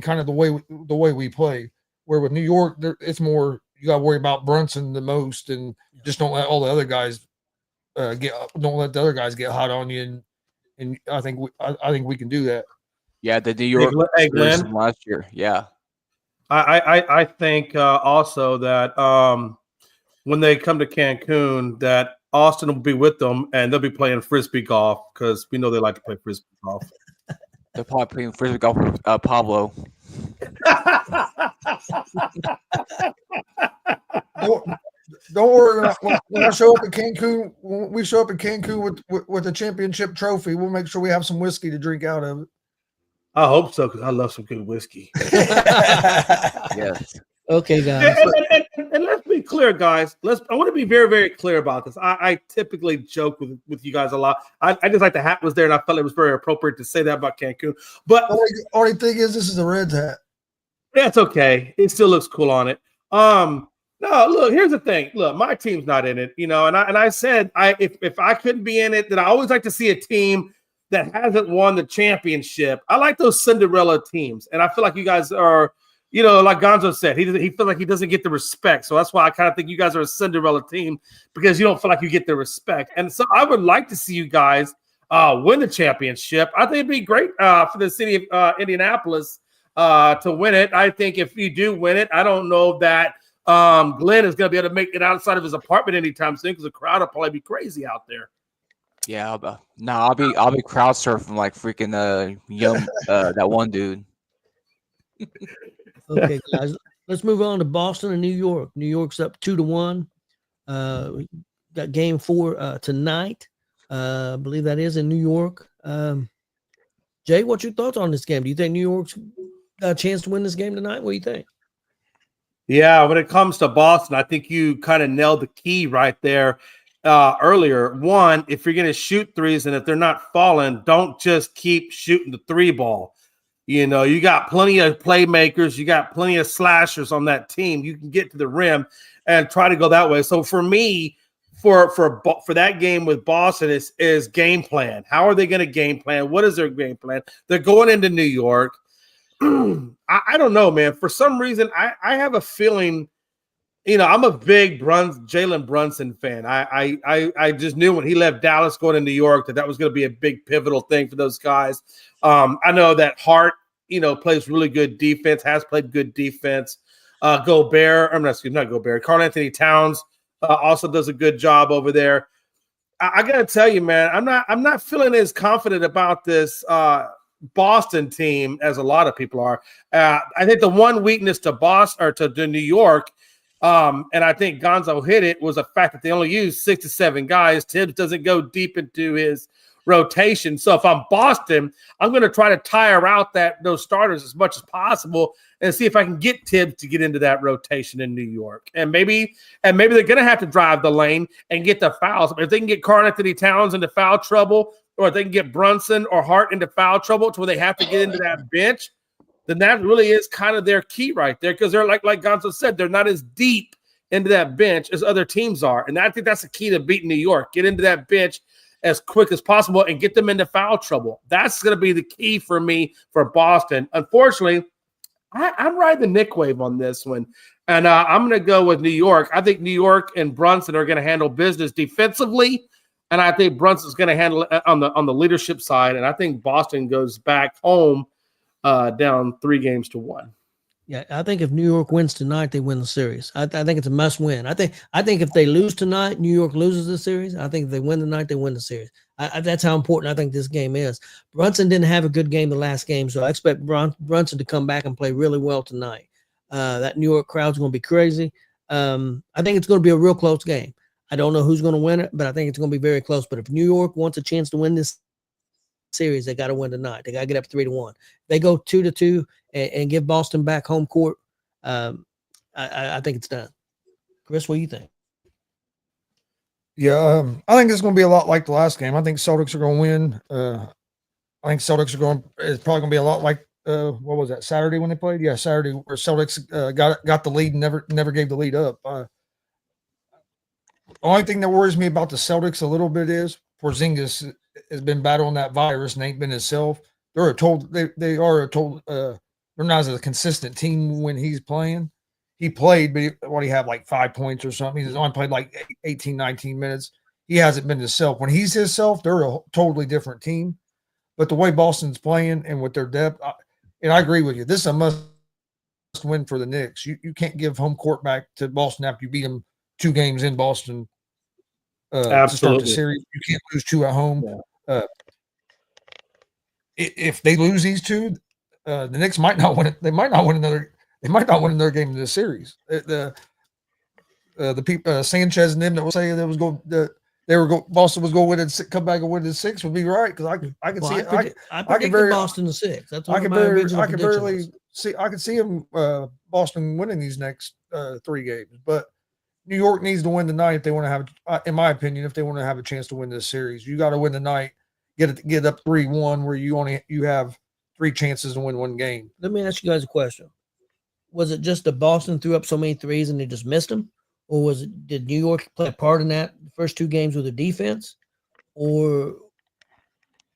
kind of the way we play. Where with New York, it's more you got to worry about Brunson the most, and just don't let all the other guys get hot on you. And I think we can do that. Yeah, the New York Glenn, last year. Yeah, I think also that when they come to Cancun, that Austin will be with them and they'll be playing frisbee golf because we know they like to play frisbee golf. They're probably playing frisbee golf with Pablo. Don't worry. When I show up at Cancun, when we show up in Cancun with the championship trophy, we'll make sure we have some whiskey to drink out of it. I hope so because I love some good whiskey. Yes. Okay, guys. And let's be be clear, guys. I want to be very, very clear about this. I typically joke with you guys a lot. I just like the hat was there, and I felt it was very appropriate to say that about Cancun. But only thing is, this is a Reds hat. That's okay. It still looks cool on it. No, look, here's the thing. Look, my team's not in it, and I said if I couldn't be in it, then I always like to see a team that hasn't won the championship. I like those Cinderella teams, and I feel like you guys are, like Gonzo said, he feels like he doesn't get the respect. So that's why I kind of think you guys are a Cinderella team, because you don't feel like you get the respect. And so I would like to see you guys win the championship. I think it'd be great for the city of Indianapolis to win it. I think if you do win it, I don't know that Glenn is going to be able to make it outside of his apartment anytime soon, because the crowd will probably be crazy out there. Yeah, I'll be crowd surfing like freaking young that one dude. Okay, guys, let's move on to Boston and New York. New York's up 2-1. We got game 4 tonight. I believe that is in New York. Jay, what's your thoughts on this game? Do you think New York's got a chance to win this game tonight? What do you think? Yeah, when it comes to Boston, I think you kind of nailed the key right there earlier. One, if you're going to shoot threes and if they're not falling, don't just keep shooting the 3-ball. You got plenty of playmakers. You got plenty of slashers on that team. You can get to the rim and try to go that way. So for me, for that game with Boston is game plan. How are they going to game plan? What is their game plan? They're going into New York. I don't know, man. For some reason, I have a feeling, I'm a big Jalen Brunson fan. I just knew when he left Dallas going to New York that was going to be a big pivotal thing for those guys. I know that Hart, plays really good defense, has played good defense. Not Gobert. Karl Anthony Towns also does a good job over there. I got to tell you, man, I'm not feeling as confident about this Boston team as a lot of people are. I think the one weakness to Boston or to New York, and I think Gonzo hit it, was the fact that they only use 6 to 7 guys. Tibbs doesn't go deep into his rotation. So if I'm Boston, I'm going to try to tire out those starters as much as possible and see if I can get Tibbs to get into that rotation in New York. And maybe they're going to have to drive the lane and get the fouls. If they can get Karl Anthony Towns into foul trouble, or if they can get Brunson or Hart into foul trouble to where they have to get into that bench, then that really is kind of their key right there, because they're like Gonzo said, they're not as deep into that bench as other teams are. And I think that's the key to beating New York. Get into that bench as quick as possible and get them into foul trouble. That's going to be the key for me for Boston. Unfortunately, I'm riding the Nick wave on this one, and I'm going to go with New York. I think New York and Brunson are going to handle business defensively, and I think Brunson's going to handle it on the leadership side, and I think Boston goes back home down 3-1. Yeah, I think if New York wins tonight, they win the series. I think it's a must win. I think if they lose tonight, New York loses the series. I think if they win tonight, they win the series. That's how important I think this game is. Brunson didn't have a good game the last game, so I expect Brunson to come back and play really well tonight. That New York crowd's going to be crazy. I think it's going to be a real close game. I don't know who's going to win it, but I think it's going to be very close. But if New York wants a chance to win this series, they got to win tonight. They got to get up 3-1. They go 2-2 and give Boston back home court. I think it's done. Chris, what do you think? Yeah, I think it's going to be a lot like the last game. I think Celtics are going to win. I think Celtics it's probably going to be a lot like what was that, Saturday when they played? Yeah, Saturday, where Celtics got the lead and never gave the lead up. The only thing that worries me about the Celtics a little bit is Porzingis has been battling that virus and ain't been himself. They're not as a consistent team when he's playing. He played, but he had like 5 points or something. He's only played like 18, 19 minutes. He hasn't been himself. When he's himself, they're a totally different team. But the way Boston's playing and with their depth, and I agree with you, this is a must win for the Knicks. You can't give home court back to Boston after you beat them 2 games in Boston to start the series. You can't lose 2 at home. Yeah. If they lose these 2, the Knicks might not win it. They might not win another game in this series. The people Sanchez and them that will say Boston was going to win it, come back and win the 6 would be right, because I can see it. I predicted Boston the 6. That's what I can barely see. I can see them Boston winning these next 3 games, but New York needs to win tonight if they want to have, in my opinion, if they want to have a chance to win this series. You got to win tonight, get up 3-1 where you have 3 chances to win one game. Let me ask you guys a question. Was it just that Boston threw up so many threes and they just missed them? Or did New York play a part in that the first 2 games with the defense? Or,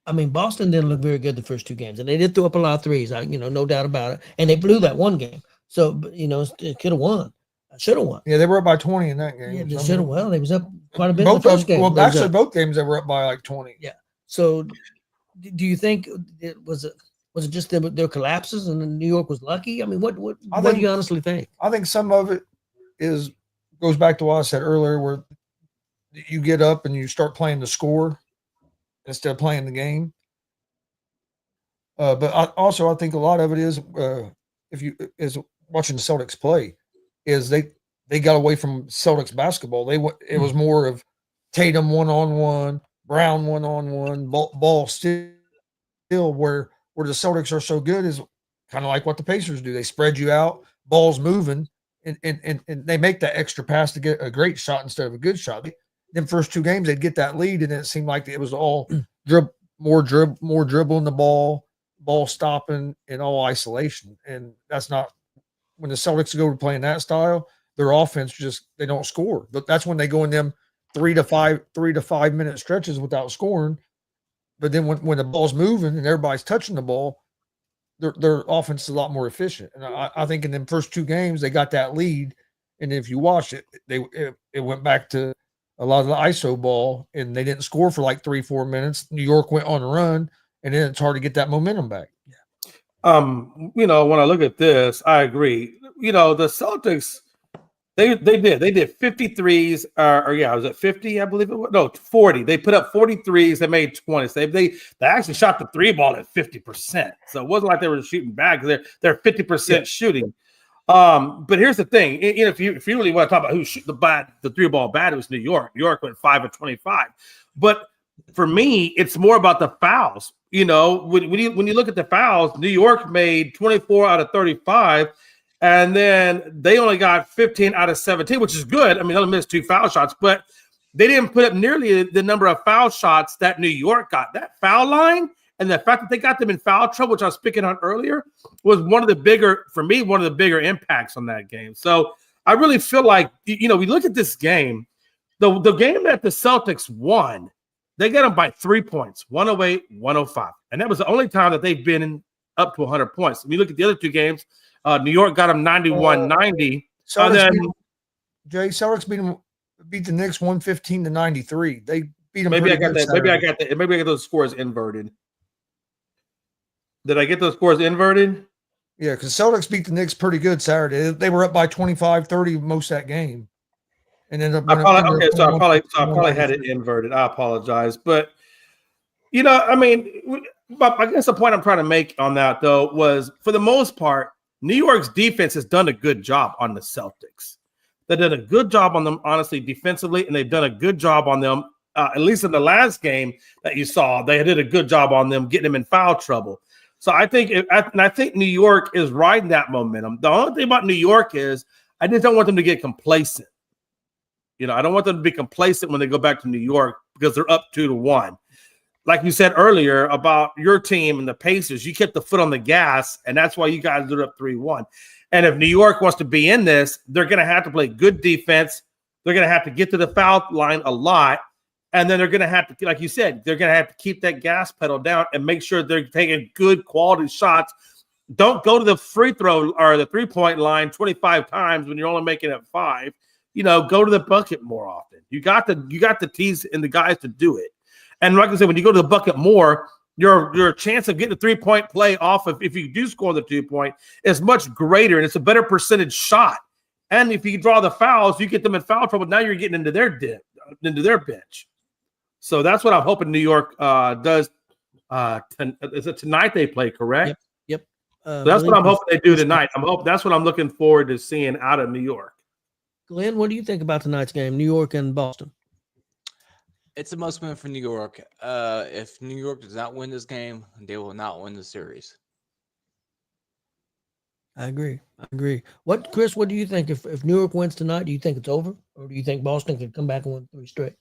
I mean, Boston didn't look very good the first 2 games, and they did throw up a lot of threes, no doubt about it. And they blew that one game. So, it could have won. Should have won. Yeah, they were up by 20 in that game. Yeah, they should have. Well, they was up quite a bit in Both the first game. Well, actually, both games they were up by like 20. Yeah. So, do you think it was just their collapses and New York was lucky? I mean, what do you honestly think? I think some of it goes back to what I said earlier, where you get up and you start playing the score instead of playing the game. But I think a lot of it is is watching the Celtics play, is they got away from Celtics basketball. It was more of Tatum 1-on-1, Brown 1-on-1, ball still where the Celtics are so good is kind of like what the Pacers do. They spread you out, ball's moving, and they make that extra pass to get a great shot instead of a good shot. Then first 2 games they'd get that lead, and it seemed like it was all more dribbling the ball stopping, and all isolation. And that's not when the Celtics go to playing that style. Their offense they don't score. But that's when they go in them 3 to 5 minute stretches without scoring. But then when the ball's moving and everybody's touching the ball, their offense is a lot more efficient. And I think in them first 2 games they got that lead, and if you watch it, it went back to a lot of the ISO ball, and they didn't score for like 3-4 minutes. New York went on a run, and then it's hard to get that momentum back. When I look at this, I agree. The Celtics, they did 53s, was it 50? I believe it was. No, 40. They put up 43s. They made 20. So they actually shot the 3 ball at 50%. So it wasn't like they were shooting bad, because they're 50% shooting. But here's the thing. If you really want to talk about who shoot the 3 ball bad, it was New York. New York went 5 of 25. But for me, it's more about the fouls. When you look at the fouls, New York made 24 out of 35, and then they only got 15 out of 17, which is good. I mean, they only missed 2 foul shots, but they didn't put up nearly the number of foul shots that New York got. That foul line and the fact that they got them in foul trouble, which I was speaking on earlier, was one of the bigger impacts on that game. So I really feel like, we look at this game, the game that the Celtics won, they got them by 3 points, 108-105. And that was the only time that they've been up to 100 points. When you look at the other 2 games, New York got them 91-90. Celtics beat the Knicks 115-93. They beat them. Maybe I got that. Maybe I got those scores inverted. Did I get those scores inverted? Yeah, because Celtics beat the Knicks pretty good Saturday. They were up by 25-30 most of that game. And then I probably had it inverted. I apologize. But, I guess the point I'm trying to make on that, though, was for the most part, New York's defense has done a good job on the Celtics. They've done a good job on them, honestly, defensively, and they've done a good job on them, at least in the last game that you saw. They did a good job on them, getting them in foul trouble. So I think New York is riding that momentum. The only thing about New York is I just don't want them to get complacent. I don't want them to be complacent when they go back to New York, because they're up 2-1. Like you said earlier about your team and the Pacers, you kept the foot on the gas, and that's why you guys are up 3-1. And if New York wants to be in this, they're going to have to play good defense. They're going to have to get to the foul line a lot. And then they're going to have to, like you said, they're going to have to keep that gas pedal down and make sure they're taking good quality shots. Don't go to the free throw or the 3-point line 25 times when you're only making it 5. Go to the bucket more often. You got the tees and the guys to do it. And like I said, when you go to the bucket more, your chance of getting a 3-point play off of, if you do score the 2-point, is much greater, and it's a better percentage shot. And if you draw the fouls, you get them in foul trouble. Now you're getting into their bench. So that's what I'm hoping New York does. Is it tonight they play, correct? Yep. So that's what I'm hoping they do tonight. That's what I'm looking forward to seeing out of New York. Glenn, what do you think about tonight's game, New York and Boston? It's a must win for New York. If New York does not win this game, they will not win the series. I agree. What, Chris? What do you think? If New York wins tonight, do you think it's over, or do you think Boston could come back and win 3 straight?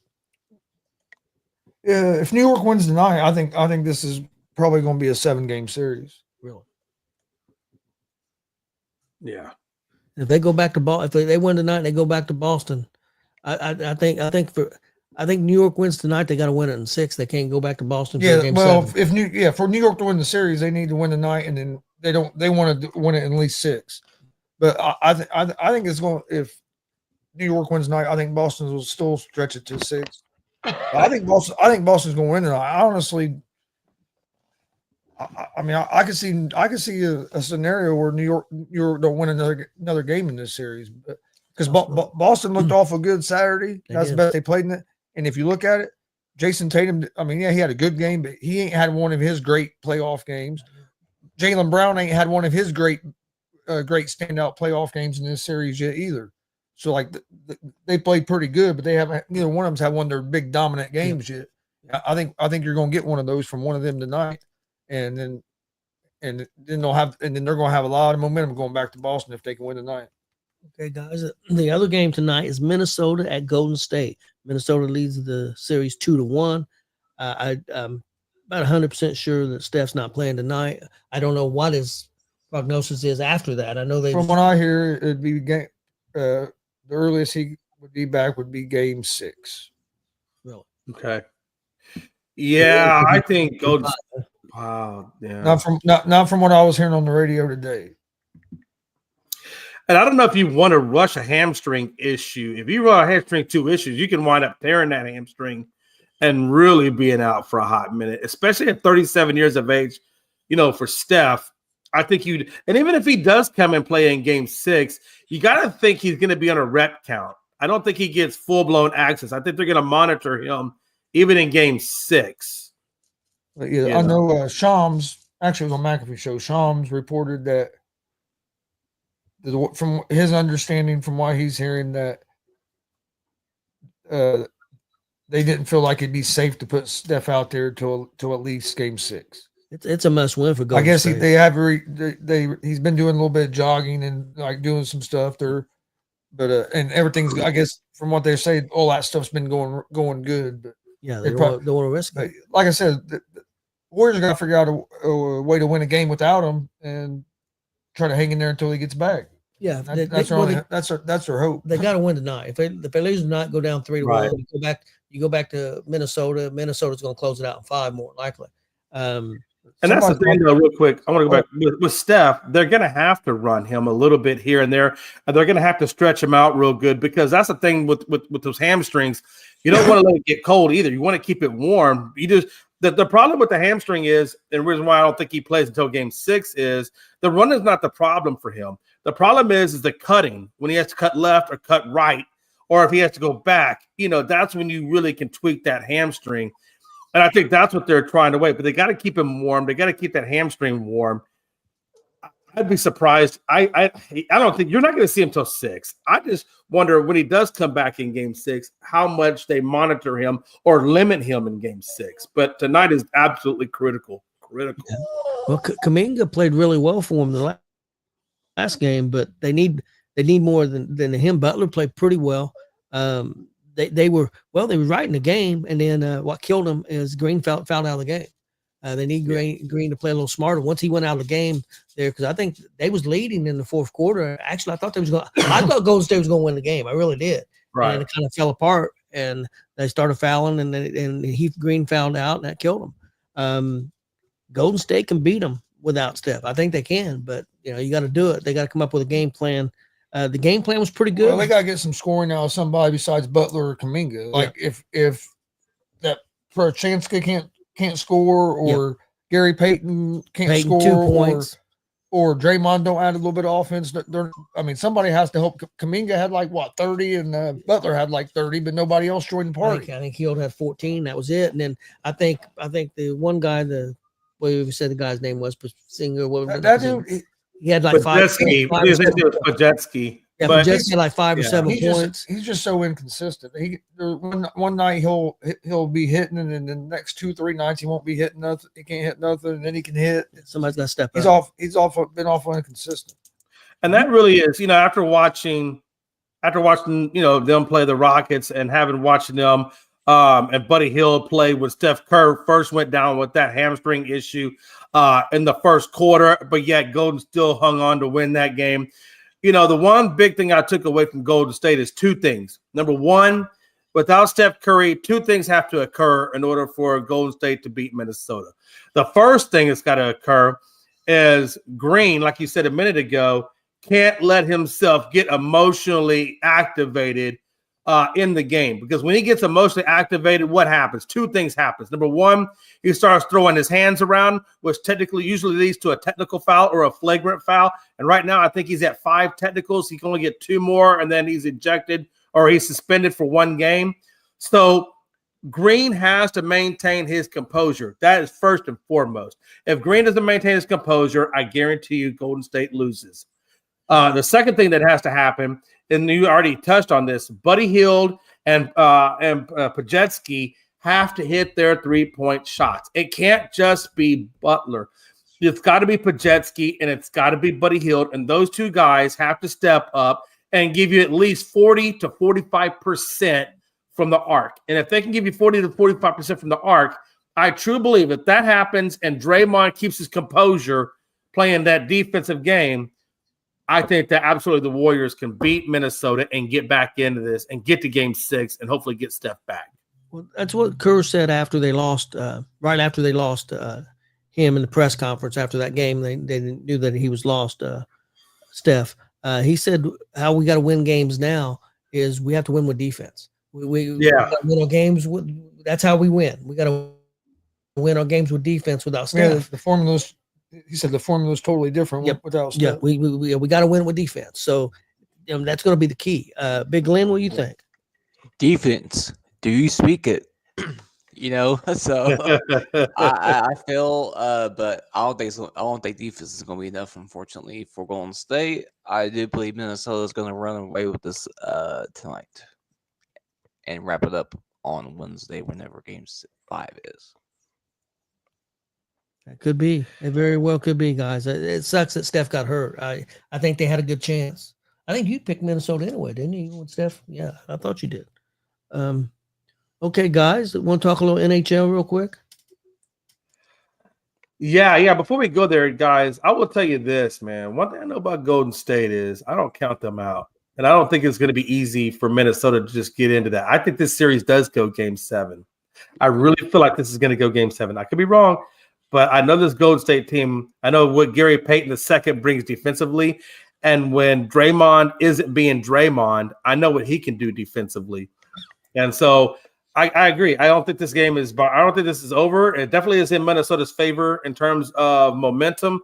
Yeah, if New York wins tonight, I think this is probably going to be a 7-game series. Really? Yeah. If they go back to Boston, if they win tonight, and they go back to Boston. I think New York wins tonight. They got to win it in 6. They can't go back to Boston. For Yeah, game well, 7. for New York to win the series, they need to win tonight, and then they want to win it in at least 6. But I think it's going. If New York wins tonight, I think Boston will still stretch it to 6. I think Boston's going to win tonight. I honestly, I mean, I could see a scenario where New York don't win another game in this series, because Boston looked awful good Saturday. That's the best they played in it. And if you look at it, Jason Tatum, I mean, yeah, he had a good game, but he ain't had one of his great playoff games. Jaylen Brown ain't had one of his great standout playoff games in this series yet either. So like they played pretty good, but they haven't. Neither one of them's had one of their big dominant games yet. I think you're going to get one of those from one of them tonight, and then they're going to have a lot of momentum going back to Boston if they can win tonight. Okay, guys. The other game tonight is Minnesota at Golden State. Minnesota leads the series 2-1. I'm about 100% sure that Steph's not playing tonight. I don't know what his prognosis is after that. I know From what I hear, it'd be game. The earliest he would be back would be game 6. Really? Okay. Yeah, I think Golden. Wow. Yeah. Not from what I was hearing on the radio today. And I don't know if you want to rush a hamstring issue. If you run a hamstring 2 issues, you can wind up tearing that hamstring and really being out for a hot minute, especially at 37 years of age. You know, for Steph, I think and even if he does come and play in game 6, you got to think he's going to be on a rep count. I don't think he gets full-blown access. I think they're going to monitor him even in game 6. Yeah, I know Shams, actually on McAfee show, Shams reported that from his understanding, from what he's hearing, that they didn't feel like it'd be safe to put Steph out there till at least game 6. It's a must win for Golden I guess State. He's been doing a little bit of jogging and like doing some stuff there, but and everything's, I guess from what they say, all that stuff's been going good. But yeah, they don't want to risk it. Like I said, the Warriors got to figure out a way to win a game without him and try to hang in there until he gets back. Yeah, that's their hope. They got to win tonight. If they lose tonight, go down 3-1. Right. You go back to Minnesota. Minnesota's going to close it out in 5 more likely. And that's the thing, though, real quick. I want to go back with Steph. They're going to have to run him a little bit here and there. And they're going to have to stretch him out real good, because that's the thing with those hamstrings. You don't want to let it get cold either. You want to keep it warm. You just the problem with the hamstring is, and the reason why I don't think he plays until game 6 is the run is not the problem for him. The problem is the cutting, when he has to cut left or cut right, or if he has to go back. You know, that's when you really can tweak that hamstring. And I think that's what they're trying to wait. But they got to keep him warm. They got to keep that hamstring warm. I'd be surprised. I don't think you're not going to see him till 6. I just wonder when he does come back in game 6, how much they monitor him or limit him in game 6. But tonight is absolutely critical. Critical. Yeah. Well, Kuminga played really well for him the last game, but they need more than him. Butler played pretty well. They were right in the game, and then what killed them is Green fouled out of the game. They need Green to play a little smarter. Once he went out of the game there, because I think they was leading in the 4th quarter. Actually, I thought Golden State was going to win the game. I really did. Right. And it kind of fell apart, and they started fouling, and Heath Green fouled out, and that killed them. Golden State can beat them without Steph. I think they can, but you got to do it. They got to come up with a game plan. The game plan was pretty good. Well, they got to get some scoring out of somebody besides Butler or Kuminga. Like if that Prochanska can't score, or Gary Payton can't score, 2 points, or Draymond don't add a little bit of offense. Somebody has to help. Kuminga had 30, and Butler had 30, but nobody else joined the party. I think Hield had 14. That was it. And then I think the one guy, we said the guy's name was Singer. That dude. He had 5. Pajetsky. Yeah, Pajetsky had 5 or 7 points. He's just so inconsistent. One night he'll be hitting, and then the next 2-3 nights he won't be hitting nothing. He can't hit nothing, and then he can hit. Somebody's got to step up. He's been awful inconsistent. And that really is, after watching, them play the Rockets and having watching them and Buddy Hield play when Steph Curry first went down with that hamstring issue in the first quarter, but yet Golden still hung on to win that game. The one big thing I took away from Golden State is two things. Number one, without Steph Curry, two things have to occur in order for Golden State to beat Minnesota. The first thing that's got to occur is Green, like you said a minute ago, can't let himself get emotionally activated in the game, because when he gets emotionally activated, what happens? Two things happens. Number one, he starts throwing his hands around, which technically usually leads to a technical foul or a flagrant foul. And right now, I think he's at 5 technicals. He can only get 2 more, and then he's ejected or he's suspended for 1 game. So Green has to maintain his composure. That is first and foremost. If Green doesn't maintain his composure, I guarantee you Golden State loses. The second thing that has to happen, and you already touched on this, Buddy Hield and Pajetsky have to hit their 3-point shots. It can't just be Butler. It's got to be Pajetsky and it's got to be Buddy Hield, and those two guys have to step up and give you at least 40 to 45% from the arc. And if they can give you 40 to 45% from the arc, I truly believe if that happens and Draymond keeps his composure playing that defensive game, I think that absolutely the Warriors can beat Minnesota and get back into this and get to Game 6 and hopefully get Steph back. Well, that's what Kerr said after they lost, right after they lost him in the press conference after that game. They knew that he was lost, Steph. He said how we got to win games now is we have to win with defense. We gotta win our games with, that's how we win. We got to win our games with defense without Steph. Yeah, the formula's. He said the formula is totally different without Steph. Yeah, we got to win with defense. So that's going to be the key. Big Glenn, what do you think? Defense. Do you speak it? So I feel, but I don't think defense is going to be enough, unfortunately, for Golden State. I do believe Minnesota is going to run away with this tonight and wrap it up on Wednesday, whenever Game 5 is. That could be. It very well could be, guys. It sucks that Steph got hurt. I think they had a good chance. I think you picked Minnesota anyway, didn't you, with Steph? Yeah, I thought you did. Okay, guys, want to talk a little NHL real quick? Yeah. Before we go there, guys, I will tell you this, man. One thing I know about Golden State is I don't count them out. And I don't think it's going to be easy for Minnesota to just get into that. I think this series does go Game 7. I really feel like this is going to go Game 7. I could be wrong, but I know this Golden State team, I know what Gary Payton II brings defensively. And when Draymond isn't being Draymond, I know what he can do defensively. And so I agree. I don't think this game is – I don't think this is over. It definitely is in Minnesota's favor in terms of momentum.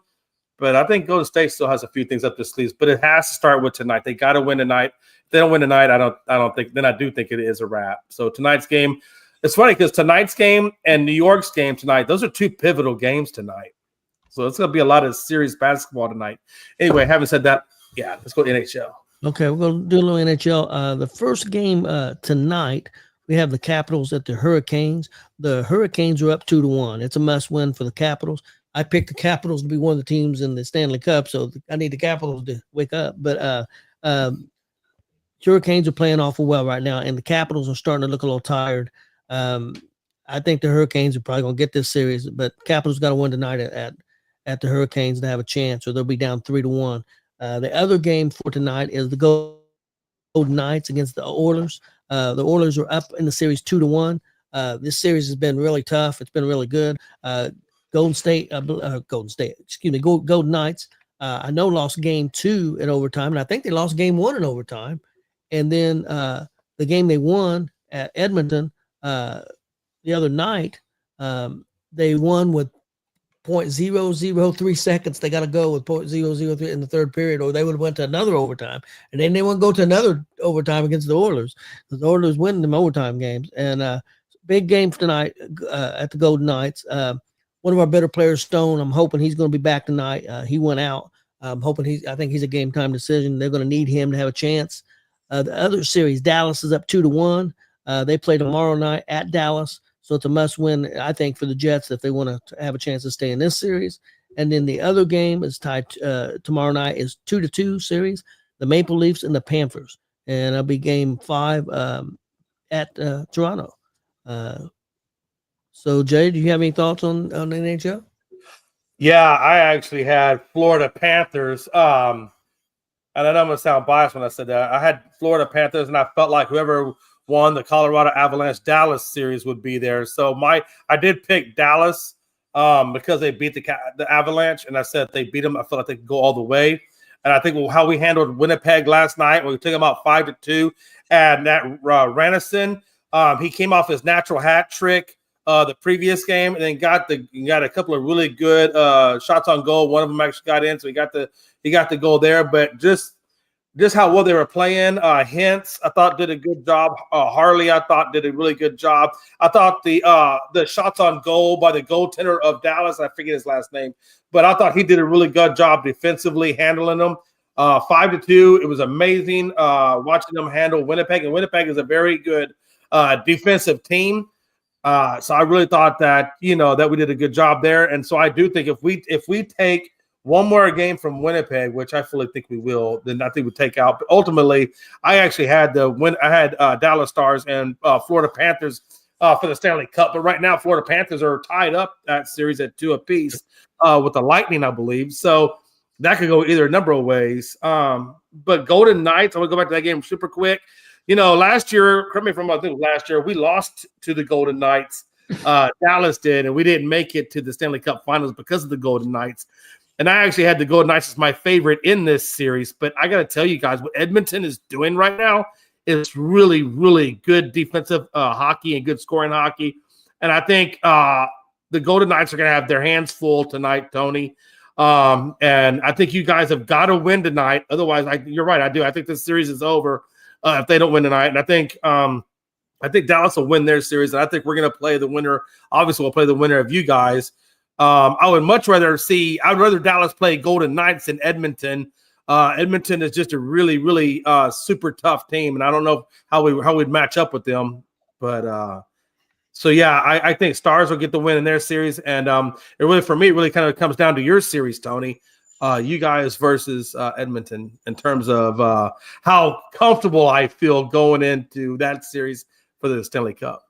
But I think Golden State still has a few things up their sleeves. But it has to start with tonight. They got to win tonight. If they don't win tonight, I don't think – then I do think it is a wrap. So tonight's game – it's funny because tonight's game and New York's game tonight, those are 2 pivotal games tonight. So it's going to be a lot of serious basketball tonight. Anyway, having said that, yeah, let's go to NHL. Okay, we're going to do a little NHL. The first game tonight, we have the Capitals at the Hurricanes. The Hurricanes are up 2-1. It's a must-win for the Capitals. I picked the Capitals to be one of the teams in the Stanley Cup, so I need the Capitals to wake up. But Hurricanes are playing awful well right now, and the Capitals are starting to look a little tired. I think the Hurricanes are probably going to get this series, but Capitals got to win tonight at the Hurricanes to have a chance, or they'll be down 3-1. The other game for tonight is the Golden Knights against the Oilers. The Oilers are up in the series 2-1. This series has been really tough. It's been really good. Golden Knights, I know lost game 2 in overtime, and I think they lost game 1 in overtime. And then the game they won at Edmonton the other night, they won with 0.003 seconds. They got to go with 0.003 in the third period, or they would have went to another overtime. And then they want to go to another overtime against the Oilers. The Oilers win them overtime games. And big game for tonight at the Golden Knights. One of our better players, Stone, I'm hoping he's going to be back tonight. He went out. I'm hoping I think he's a game time decision. They're going to need him to have a chance. The other series, Dallas is up 2-1. They play tomorrow night at Dallas. So it's a must win, I think, for the Jets if they want to have a chance to stay in this series. And then the other game is tied tomorrow night is 2-2 series, the Maple Leafs and the Panthers. And it'll be game 5 at Toronto. So, Jay, do you have any thoughts on the NHL? Yeah, I actually had Florida Panthers. And I know I'm going to sound biased when I said that. I had Florida Panthers, and I felt like whoever won the Colorado Avalanche Dallas series would be there. So I did pick Dallas because they beat the Avalanche, and I said if they beat them, I felt like they could go all the way. And I think how we handled Winnipeg last night, when we took them out 5-2, and that Ranison, he came off his natural hat trick the previous game, and then got a couple of really good shots on goal. One of them actually got in, so he got the goal there. But just how well they were playing. Hintz, I thought, did a good job. Harley, I thought, did a really good job. I thought the shots on goal by the goaltender of Dallas, I forget his last name, but I thought he did a really good job defensively handling them. 5-2, it was amazing watching them handle Winnipeg, and Winnipeg is a very good defensive team. So I really thought that that we did a good job there, and so I do think if we take one more game from Winnipeg, which I fully think we will, then I think we take out. But ultimately, I actually had Dallas Stars and Florida Panthers for the Stanley Cup. But right now, Florida Panthers are tied up that series at 2 apiece with the Lightning, I believe. So that could go either number of ways. But Golden Knights, I want to go back to that game super quick. Last year, correct me if I'm wrong, I think last year we lost to the Golden Knights. Dallas did, and we didn't make it to the Stanley Cup Finals because of the Golden Knights. And I actually had the Golden Knights as my favorite in this series. But I got to tell you guys, what Edmonton is doing right now is really, really good defensive hockey and good scoring hockey. And I think the Golden Knights are going to have their hands full tonight, Tony. And I think you guys have got to win tonight. Otherwise, you're right, I do. I think this series is over if they don't win tonight. And I think Dallas will win their series. And I think we're going to play the winner. Obviously, we'll play the winner of you guys. I would much rather Dallas play Golden Knights than Edmonton. Edmonton is just a really, really super tough team, and I don't know how we'd match up with them. But so yeah, I think Stars will get the win in their series, and it really kind of comes down to your series, Tony. You guys versus Edmonton in terms of how comfortable I feel going into that series for the Stanley Cup.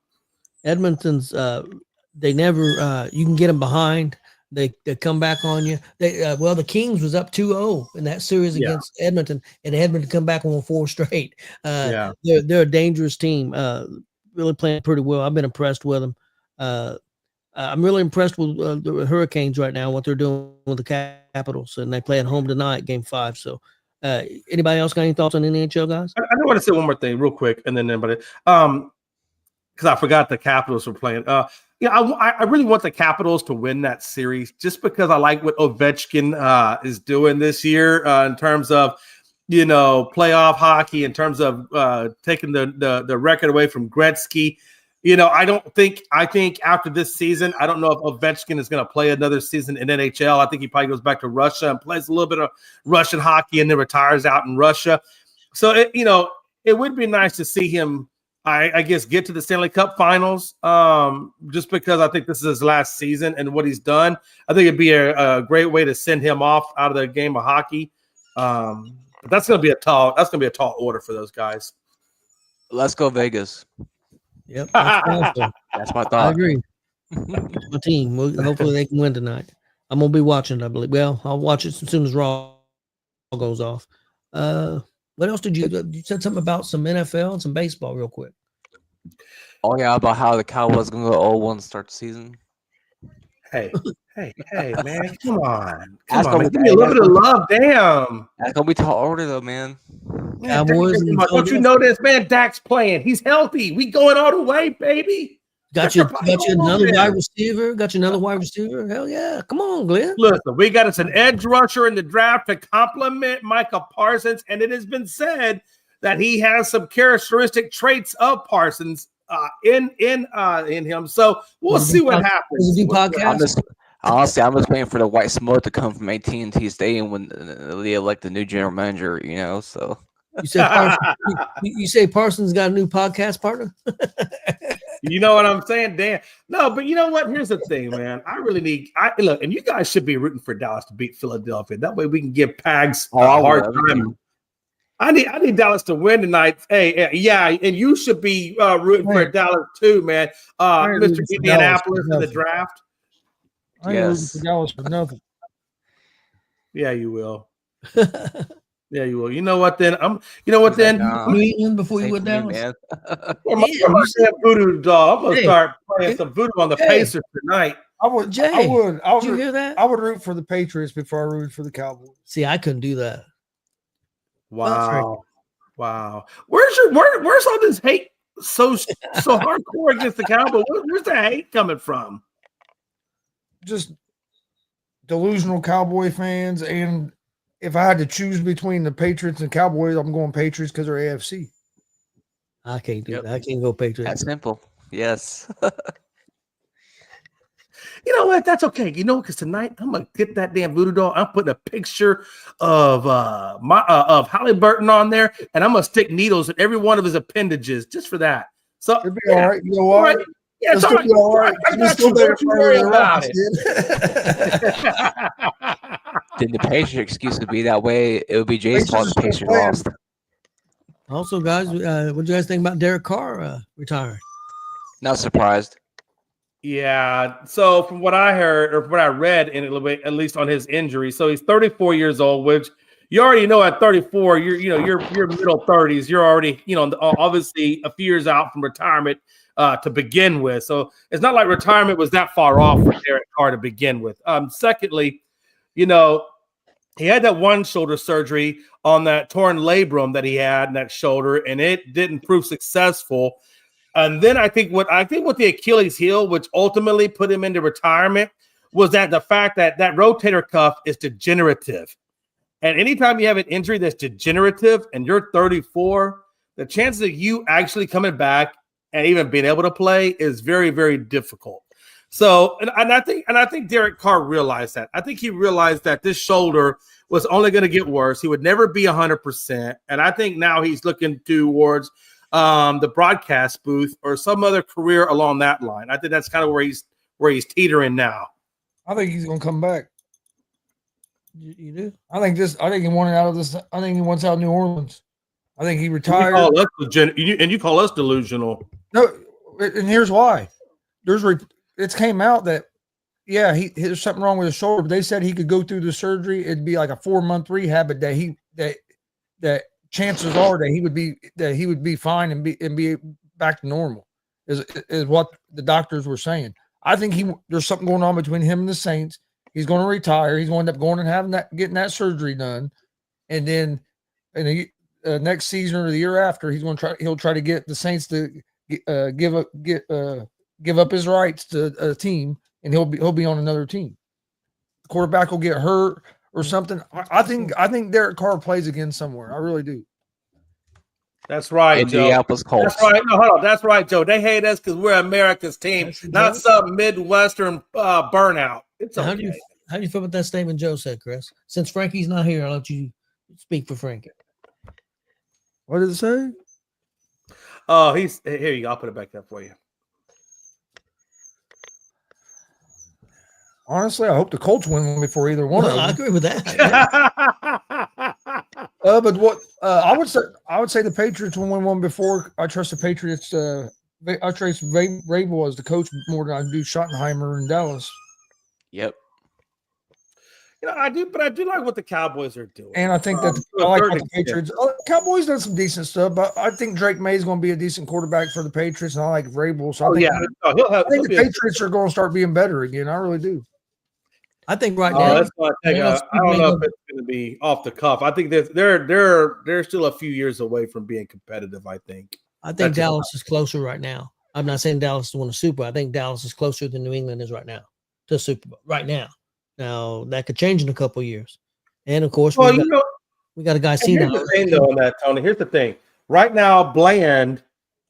Edmonton's they never you can get them behind. They come back on you. The Kings was up 2-0 in that series against Edmonton, and Edmonton come back on 4 straight. They're a dangerous team. Really playing pretty well. I've been impressed with them. I'm really impressed with the Hurricanes right now, what they're doing with the Capitals, and they play at home tonight, Game 5. So, anybody else got any thoughts on the NHL, guys? I do want to say one more thing real quick, and then anybody, because I forgot the Capitals were playing. I really want the Capitals to win that series just because I like what Ovechkin is doing this year in terms of, playoff hockey, in terms of taking the record away from Gretzky. I think after this season, I don't know if Ovechkin is going to play another season in NHL. I think he probably goes back to Russia and plays a little bit of Russian hockey and then retires out in Russia. So, it would be nice to see him, I guess, get to the Stanley Cup Finals, just because I think this is his last season and what he's done. I think it'd be a great way to send him off out of the game of hockey. But that's going to be a tall order for those guys. Let's go Vegas. Yep, that's my thought. I agree. My team. Hopefully they can win tonight. I'm gonna be watching. I believe. Well, I'll watch it as soon as Raw goes off. What else did you said something about some NFL and some baseball real quick? Oh yeah, about how the Cowboys gonna go 0-1 to start the season. Hey, man, come on. Man. Give me a little bit of love, damn. That's gonna be tall order though, man. Cowboys. Don't you know this, man? Dak's playing. He's healthy. We going all the way, baby. Got you another wide receiver. Got you another wide receiver. Hell yeah! Come on, Glenn. Listen, we got us an edge rusher in the draft to complement Micah Parsons, and it has been said that he has some characteristic traits of Parsons in him. So we'll see what happens. Do podcast. Honestly, I'm just waiting for the white smoke to come from AT&T Stadium when they elect the new general manager. So you say Parsons got a new podcast partner? You know what I'm saying, Dan? No, but you know what? Here's the thing, man. I really need. Look, and you guys should be rooting for Dallas to beat Philadelphia. That way, we can give Pags a hard time. I need Dallas to win tonight. Hey, yeah, and you should be rooting for Dallas too, man. Mr. Indianapolis in the draft. I ain't rooting for Dallas for nothing. Yeah, you will. Yeah, you will. You know what? Then You know what? Then New England before you went down. I'm gonna voodoo doll. I'm gonna start playing some voodoo on the Pacers tonight. I would. Jay, I would. Did you hear that? I would root for the Patriots before I rooted for the Cowboys. See, I couldn't do that. Wow. Where's all this hate so hardcore against the Cowboys? Where's the hate coming from? Just delusional Cowboy fans, and if I had to choose between the Patriots and Cowboys, I'm going Patriots because they're AFC. I can't do that. I can't go Patriots. That's simple. Yes. You know what? That's okay. You know, because tonight I'm gonna get that damn voodoo doll. I'm putting a picture of of Halliburton on there, and I'm gonna stick needles in every one of his appendages just for that. So it'll be all right. You know what? Right. Yeah, it's all right. I got you. Don't you worry about it. Then the Patriot excuse would be that way. It would be Jay's fault the Patriots lost. Also, guys, what do you guys think about Derek Carr retiring? Not surprised. Yeah. So from what I heard or what I read in a little bit, at least on his injury, so he's 34 years old, which you already know at 34, you're middle 30s. You're already, obviously a few years out from retirement to begin with. So it's not like retirement was that far off for Derek Carr to begin with. Secondly, he had that one shoulder surgery on that torn labrum that he had in that shoulder, and it didn't prove successful. And then I think what the Achilles heel, which ultimately put him into retirement, was that the fact that rotator cuff is degenerative. And anytime you have an injury that's degenerative and you're 34, the chances of you actually coming back and even being able to play is very, very difficult. So, and I think Derek Carr realized that. I think he realized that this shoulder was only going to get worse. He would never be 100%. And I think now he's looking towards the broadcast booth or some other career along that line. I think that's kind of where he's teetering now. I think he's going to come back. You do? I think he wanted out of this. I think he wants out of New Orleans. I think he retired. You call us delusional. No, and here's why. It's came out that there's something wrong with his shoulder, but they said he could go through the surgery. It'd be like a 4-month rehab, but that chances are that he would be fine and be back to normal. Is what the doctors were saying. I think there's something going on between him and the Saints. He's going to retire. He's going to end up going and getting that surgery done, and then next season or the year after, he'll try to get the Saints to give up his rights to a team, and he'll be on another team. The quarterback will get hurt or something. I think Derek Carr plays again somewhere. I really do. That's right, Indianapolis Joe. Colts. That's right. No, hold on. That's right, Joe. They hate us because we're America's team, not some Midwestern burnout. It's okay. How do you feel about that statement Joe said, Chris? Since Frankie's not here, I'll let you speak for Frankie. What did it say? Oh, here you go. I'll put it back up for you. Honestly, I hope the Colts win one before either one of them. I agree with that. But what I would say the Patriots will win one before. I trust the Patriots. I trust Vrabel as the coach more than I do Schottenheimer in Dallas. Yep. I do like what the Cowboys are doing. And I think that I like what the Patriots. Cowboys done some decent stuff, but I think Drake May is going to be a decent quarterback for the Patriots, and I like Vrabel. So I think the Patriots are going to start being better again. I really do. I think right now. That's going to take I don't know if it's going to be off the cuff. I think they're still a few years away from being competitive. I think Dallas is closer right now. I'm not saying Dallas won a Super. I think Dallas is closer than New England is right now to Super Bowl right now. Now that could change in a couple of years, and of course, we got a guy seen. Here's the thing, though, on that, Tony. Here's the thing. Right now, Bland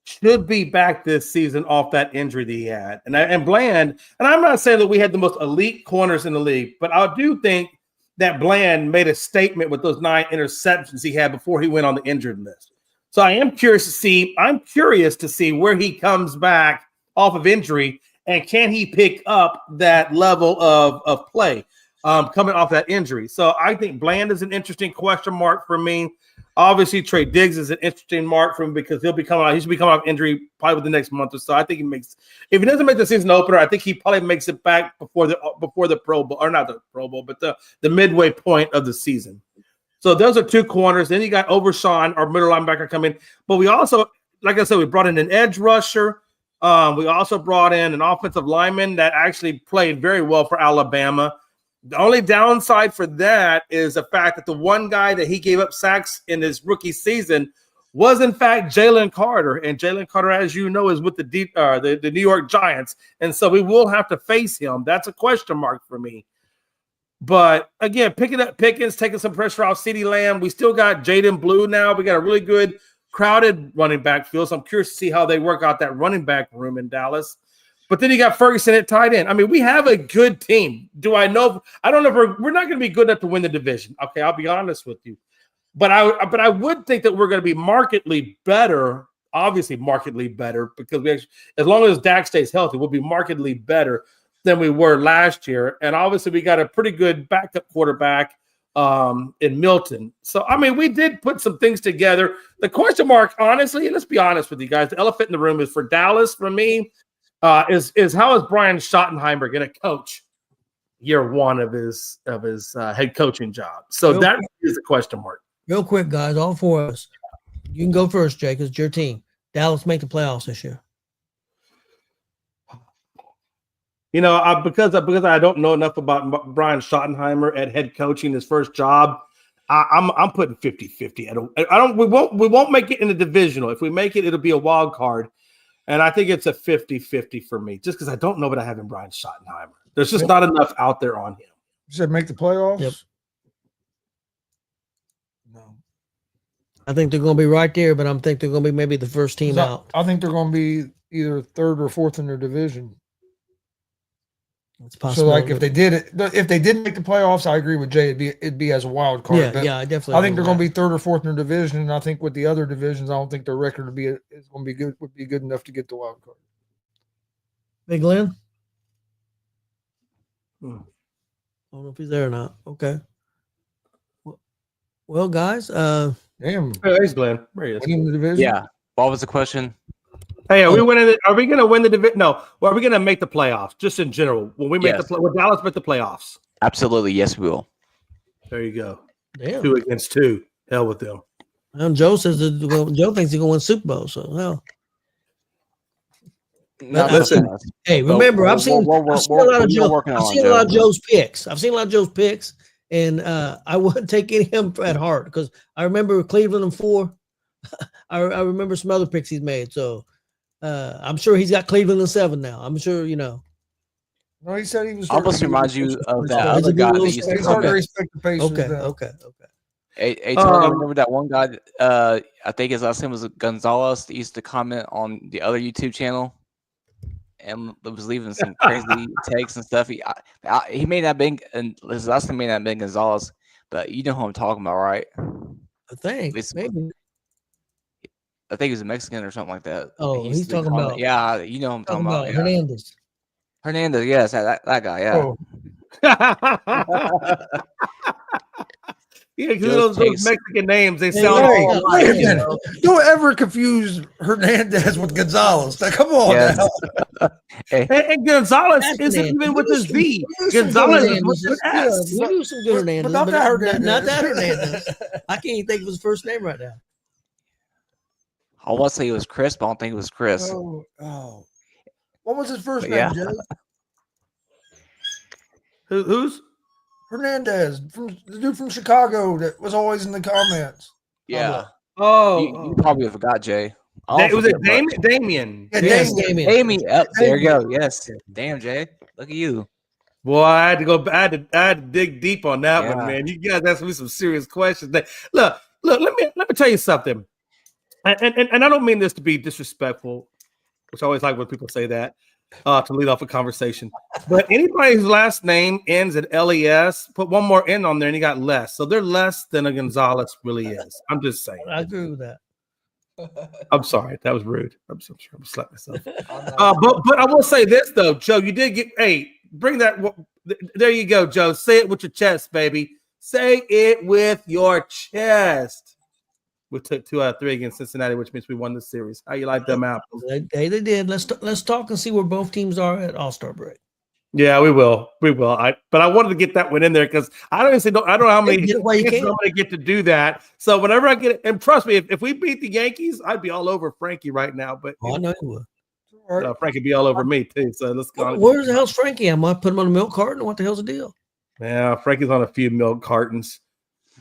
should be back this season off that injury that he had, and Bland. And I'm not saying that we had the most elite corners in the league, but I do think that Bland made a statement with those 9 interceptions he had before he went on the injured list. So I am curious to see. I'm curious to see where he comes back off of injury, and can he pick up that level of play coming off that injury? So I think Bland is an interesting question mark for me. Obviously, Trey Diggs is an interesting mark for him because he should be coming off injury probably within the next month or so. I think he makes, if he doesn't make the season opener, I think he probably makes it back before the Pro Bowl, or not the Pro Bowl, but the midway point of the season. So those are two corners. Then you got Overshawn, our middle linebacker, coming. But we also, like I said, we brought in an edge rusher. We also brought in an offensive lineman that actually played very well for Alabama. The only downside for that is the fact that the one guy that he gave up sacks in his rookie season was, in fact, Jalen Carter. And Jalen Carter, as you know, is with the New York Giants. And so we will have to face him. That's a question mark for me. But, again, picking up Pickens, taking some pressure off CeeDee Lamb. We still got Jaden Blue now. We got a really good crowded running back field. So I'm curious to see how they work out that running back room in Dallas. But then you got Ferguson at tight end. I mean, we have a good team. I don't know if we're not going to be good enough to win the division. Okay, I'll be honest with you. But I would think that we're going to be markedly better, obviously markedly better, because as long as Dak stays healthy, we'll be markedly better than we were last year. And obviously we got a pretty good backup quarterback in Milton. So, I mean, we did put some things together. The question mark, honestly, and let's be honest with you guys, the elephant in the room is for Dallas, for me, is how is Brian Schottenheimer going to coach year one of his head coaching job? So that is a question mark. Real quick, guys, all four of us. You can go first, Jay, because it's your team. Dallas make the playoffs this year. You know, because I don't know enough about Brian Schottenheimer at head coaching, his first job, I'm putting 50-50. We won't make it in the divisional. If we make it, it'll be a wild card. And I think it's a 50-50 for me, just because I don't know what I have in Brian Schottenheimer. There's just not enough out there on him. You said make the playoffs? Yep. No. I think they're going to be right there, but I think they're going to be maybe the first team out. I think they're going to be either third or fourth in their division. It's possible. So, like, if they didn't make the playoffs, I agree with Jay. It'd be as a wild card. Yeah, I definitely. I think they're going to be third or fourth in their division, and I think with the other divisions, I don't think their record would be good enough to get the wild card. Big Glenn. I don't know if he's there or not. Okay. Well, guys. Damn. Hey, there's Glenn. Where he is. Winning the division. Yeah. What was the question? Hey, are we going to win the division? No. Well, are we going to make the playoffs? Just in general, when we make will Dallas make the playoffs? Absolutely, yes, we will. There you go. Damn. 2 against 2. Hell with them. Joe says Joe thinks he's going to win Super Bowl. So hell. No, listen. Hey, remember, I've seen a lot of Joe's picks. I've seen a lot of Joe's picks, and I wouldn't take any of them at heart because I remember Cleveland in 4. I remember some other picks he's made. So I'm sure he's got Cleveland in 7 now. I'm sure, you know. No, he said he was. Almost reminds you of that other guy that used to come back. Okay. Hey, Tony, remember that one guy? I think his last name was Gonzalez. That used to comment on the other YouTube channel, and was leaving some crazy takes and stuff. He may not been, and his last name may not have been Gonzalez, but you know who I'm talking about, right? I think maybe. I think he was a Mexican or something like that. Oh, he's talking about. Yeah, you know who I'm talking about. Yeah. Hernandez, yes, that guy. Yeah. Oh. Yeah, because those Mexican names, they sound all wait a minute. Don't ever confuse Hernandez with Gonzalez. Now, come on. Yes. And Gonzalez isn't even with his V. Gonzalez is with his S. We knew some good Hernandez. But not that Hernandez. Not that Hernandez. I can't even think of his first name right now. I want to say it was Chris, but I don't think it was Chris. Oh. What was his first name, Yeah. Joe? Who's? Hernandez, the dude from Chicago that was always in the comments. Yeah. Oh. You probably forgot, Jay. Was it Damien? Yeah, Yes, Damien. Amy. Oh, there you go. Yes. Damn, Jay. Look at you. Boy, I had to dig deep on that one, Yeah. man. You guys asked me some serious questions. Look, let me tell you something. And I don't mean this to be disrespectful, which I always like when people say that, to lead off a conversation. But anybody whose last name ends at LES, put one more N on there and you got less. So they're less than a Gonzalez really is. I'm just saying. I agree with that. I'm sorry, that was rude. I'm so sure I'm slapping myself. But I will say this though, Joe, you did get. Hey, bring that. There you go, Joe. Say it with your chest, baby. Say it with your chest. We took 2 out of 3 against Cincinnati, which means we won the series. How you like them apples? They did. Let's talk and see where both teams are at All-Star break. Yeah, we will. But I wanted to get that one in there because I don't know how many Get it while you chances can. I'm going to get to do that. So whenever I get it, and trust me, if we beat the Yankees, I'd be all over Frankie right now. But Oh, I know you will. Frankie be all over me too. So let's go. Where the hell's Frankie? Am I put him on a milk carton? What the hell's the deal? Yeah, Frankie's on a few milk cartons.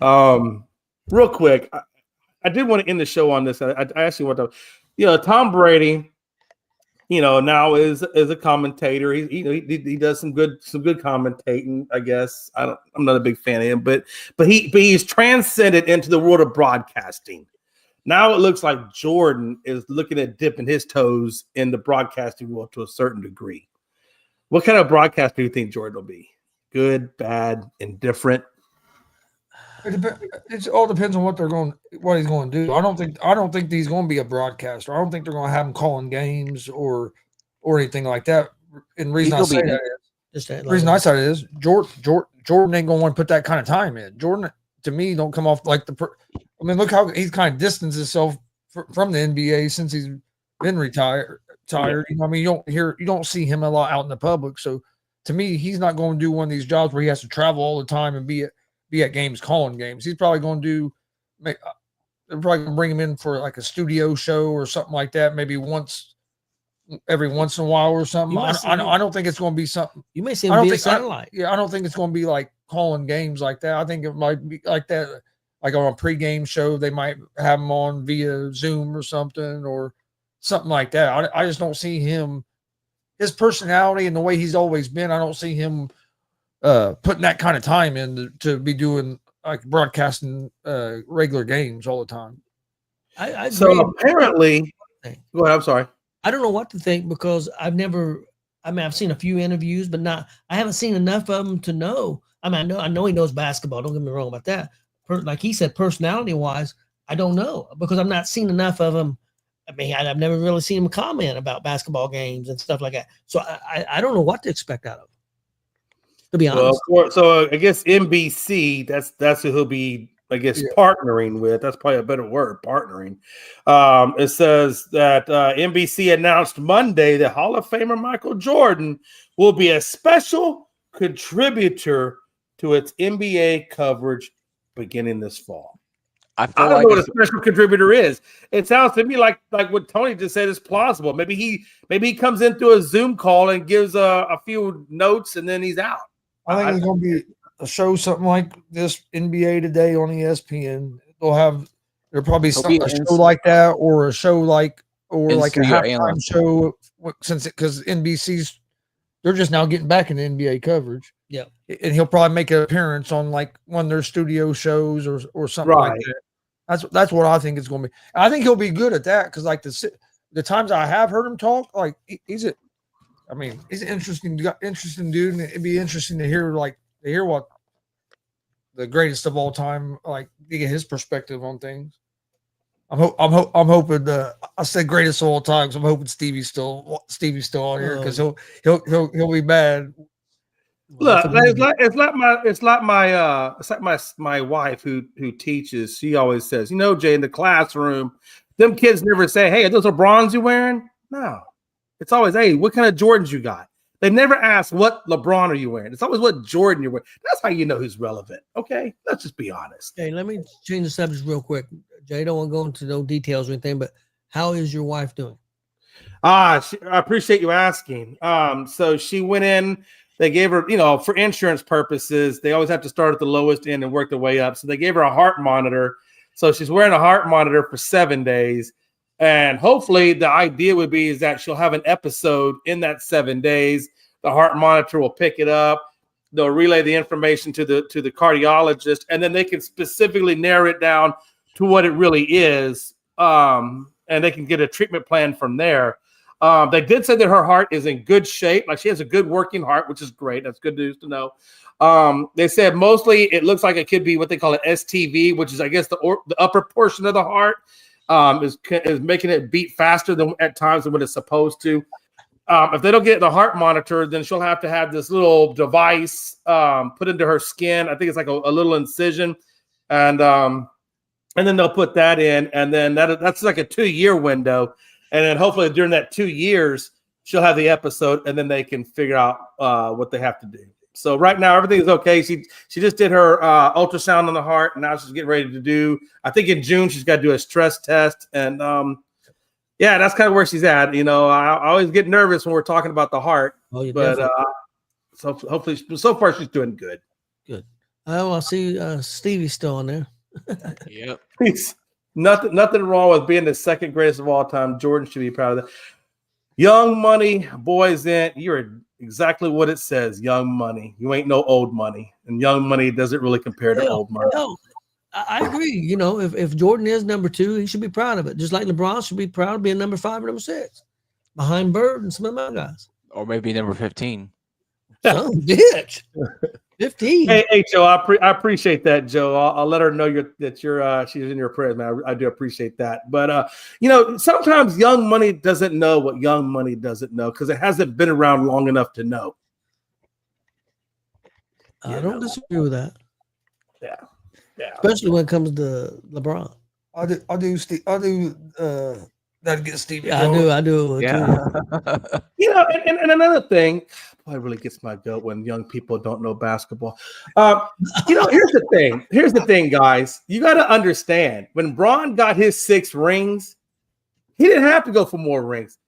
Real quick, I did want to end the show on this. I actually want to, Tom Brady, now is a commentator. He does some good commentating, I guess. I'm not a big fan of him, but he's transcended into the world of broadcasting. Now it looks like Jordan is looking at dipping his toes in the broadcasting world to a certain degree. What kind of broadcaster do you think Jordan will be? Good, bad, indifferent? It all depends on what he's going to do. I don't think he's going to be a broadcaster. I don't think they're going to have him calling games or anything like that. And the reason I say that is Jordan ain't going to want to put that kind of time in. Jordan, to me, don't come off like look how he's kind of distanced himself from the NBA since he's been retired. You don't see him a lot out in the public. So to me, he's not going to do one of these jobs where he has to travel all the time and be at games calling games. He's probably going to they're probably going to bring him in for like a studio show or something like that, maybe every once in a while or something. I don't think it's going to be something. You may see him via satellite. I don't think it's going to be like calling games like that. I think it might be like that, like on a pregame show. They might have him on via Zoom or something like that. I just don't see him, his personality and the way he's always been. I don't see him putting that kind of time in to be doing like broadcasting regular games all the time. I so apparently, go ahead. I'm sorry. I don't know what to think because I've seen a few interviews, but I haven't seen enough of them to know. I know he knows basketball. Don't get me wrong about that. Like he said, personality wise, I don't know because I've not seen enough of him. I've never really seen him comment about basketball games and stuff like that. So I don't know what to expect out of him. To be honest. Well, so I guess NBC, that's who he'll be, I guess, partnering with. That's probably a better word, partnering. It says that NBC announced Monday that Hall of Famer Michael Jordan will be a special contributor to its NBA coverage beginning this fall. I don't know what a special contributor is. It sounds to me like what Tony just said is plausible. Maybe he comes in through a Zoom call and gives a few notes and then he's out. I think it's going to be a show, something like this NBA Today on ESPN. There'll probably be a show like that, or a show like a halftime show, because NBC's they're just now getting back into NBA coverage. Yeah, and he'll probably make an appearance on like one of their studio shows or something like that. That's what I think it's going to be. I think he'll be good at that because like the times I have heard him talk, like he's an interesting dude, and it'd be interesting to hear what the greatest of all time, like to get his perspective on things. I'm hoping. I said greatest of all time, so I'm hoping Stevie's still on here because he'll be bad. Look, it's like my wife who teaches. She always says, Jay, in the classroom, them kids never say, "Hey, are those LeBrons you wearing?" No, it's always, "Hey, what kind of Jordans you got?" They never ask, "What LeBron are you wearing?" It's always, "What Jordan you're wearing." That's how you know who's relevant. Okay, let's just be honest. Hey, let me change the subject real quick. Jay, don't want to go into no details or anything, but how is your wife doing? I appreciate you asking. So she went in. They gave her, for insurance purposes, they always have to start at the lowest end and work their way up. So they gave her a heart monitor. So she's wearing a heart monitor for 7 days. And hopefully the idea would be is that she'll have an episode in that 7 days. The heart monitor will pick it up. They'll relay the information to the cardiologist, and then they can specifically narrow it down to what it really is. And they can get a treatment plan from there. They did say that her heart is in good shape. Like she has a good working heart, which is great. That's good news to know. They said mostly it looks like it could be what they call an STV, which is, I guess, the upper portion of the heart. is making it beat faster than at times than what it's supposed to. If they don't get the heart monitor, then she'll have to have this little device put into her skin. I think it's like a little incision, and then they'll put that in, and then that's like a 2-year window, and then hopefully during that 2 years she'll have the episode, and then they can figure out what they have to do. So right now everything is okay. She just did her ultrasound on the heart, and now she's getting ready to do. I think in June she's got to do a stress test, and yeah, that's kind of where she's at. You know, I always get nervous when we're talking about the heart, but so hopefully, so far she's doing good. Good. Oh, I see Stevie's still on there. Yep. Nothing wrong with being the second greatest of all time. Jordan should be proud of that. Young Money, Boys In. You're exactly what it says. Young Money. You ain't no old money, and Young Money doesn't really compare to old money. No, I agree. You know, if Jordan is number 2, he should be proud of it. Just like LeBron should be proud of being number 5 or number 6, behind Bird and some of my guys. Or maybe number 15. Son, bitch. 15. Hey, Joe, I appreciate that, Joe. I'll let her know that she's in your prayers, man. I do appreciate that. But you know, sometimes Young Money doesn't know what Young Money doesn't know because it hasn't been around long enough to know. I don't disagree with that. Yeah. Especially when it comes to LeBron. I do that gets Stevie. Yeah, I do. Yeah. You know, and another thing, boy, it really gets my goat when young people don't know basketball. You know, here's the thing. Here's the thing, guys. You got to understand, when Bron got his 6 rings, he didn't have to go for more rings.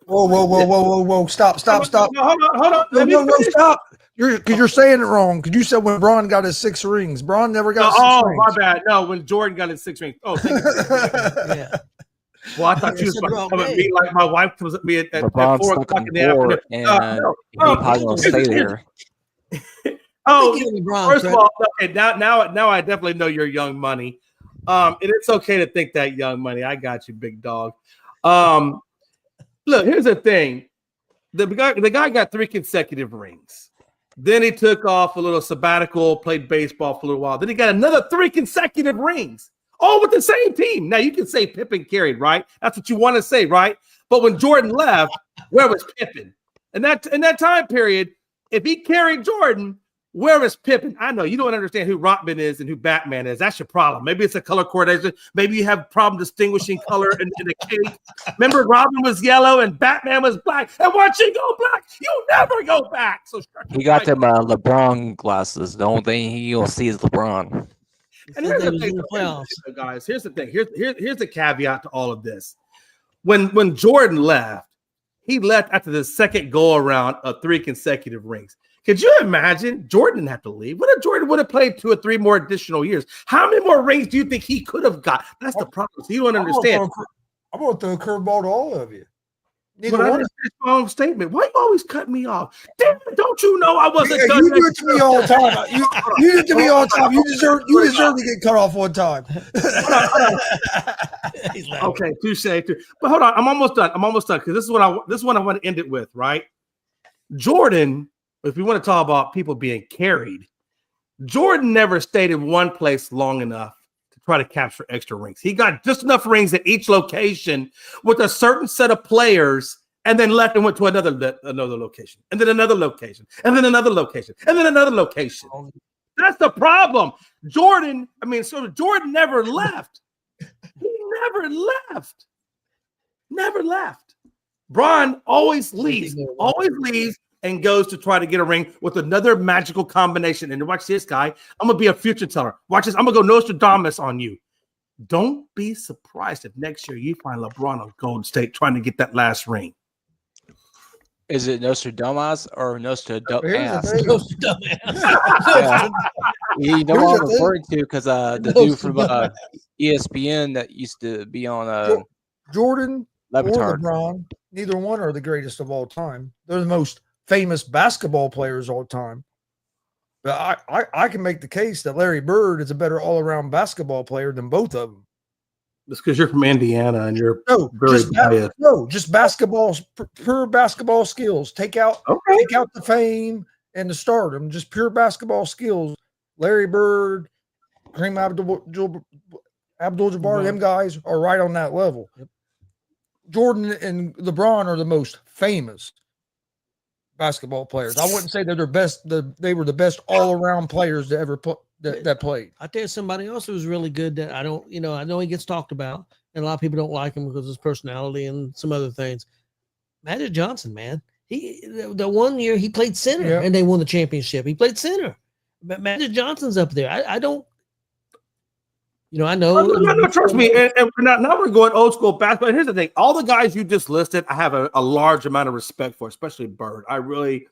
Whoa. Stop. No, hold on. No, stop. You're saying it wrong. Because you said when Bron got his 6 rings. Bron never got 6 rings. My bad. No, when Jordan got his 6 rings. Oh, thank you. Yeah. Well, I thought you was about to come at me like my wife comes at me at 4 o'clock in the afternoon. And he probably gonna stay there. Oh, Give LeBron first of credit. all, okay, now I definitely know you're Young Money. And it's okay to think that, Young Money. I got you, big dog. Look, here's the thing. The guy got 3 consecutive rings. Then he took off a little sabbatical, played baseball for a little while. Then he got another 3 consecutive rings, all with the same team. Now, you can say Pippen carried, right? That's what you want to say, right? But when Jordan left, where was Pippen? In that time period, if he carried Jordan, where is Pippen? I know you don't understand who Robin is and who Batman is. That's your problem. Maybe it's a color coordination. Maybe you have a problem distinguishing color in the cake. Remember, Robin was yellow and Batman was black. And once you go black, you never go back. So He got them LeBron glasses. The only thing he'll see is LeBron. And here's the thing, guys. Here's the thing. Here's the caveat to all of this. When Jordan left, he left after the second go around of 3 consecutive rings. Could you imagine? Jordan didn't have to leave. What if Jordan would have played 2 or 3 more additional years? How many more rings do you think he could have got? That's the problem. So you don't understand. I'm going to throw a curveball to all of you. Neither But one. it's my own statement. Why you always cut me off? Damn it, don't you know I wasn't done? You do it to me all the time. You do it to me all the time. You deserve to get cut off one time. Okay, touche. But hold on, I'm almost done because this is what I want to end it with, right? Jordan, if we want to talk about people being carried, Jordan never stayed in one place long enough to try to capture extra rings. He got just enough rings at each location with a certain set of players, and then left and went to another location, and then another location, and then another location, and then another location. That's the problem. Jordan never left. He never left. Bron always leaves, and goes to try to get a ring with another magical combination. And watch this, guy. I'm going to be a future teller. Watch this. I'm going to go Nostradamus on you. Don't be surprised if next year you find LeBron on Golden State trying to get that last ring. Is it Nostradamus or Nostradamus? Dumbass. You know what I'm referring to because the dude from ESPN that used to be on Jordan or Levitard. LeBron, neither one are the greatest of all time. They're the most famous basketball players all time. But I can make the case that Larry Bird is a better all-around basketball player than both of them. It's because you're from Indiana and you're very biased. Just basketball, pure basketball skills. Take out the fame and the stardom. Just pure basketball skills. Larry Bird, Kareem Abdul, Abdul-Jabbar, them guys are right on that level. Yep. Jordan and LeBron are the most famous basketball players. I wouldn't say they're their best. They were the best all-around players to ever put that played. I tell you somebody else who was really good that I don't, I know he gets talked about, and a lot of people don't like him because of his personality and some other things. Magic Johnson, man. The 1 year he played center and they won the championship. He played center. But Magic Johnson's up there. I don't. I know. No, trust me. And now we're going old school basketball. And here's the thing: all the guys you just listed, I have a large amount of respect for, especially Bird. I really,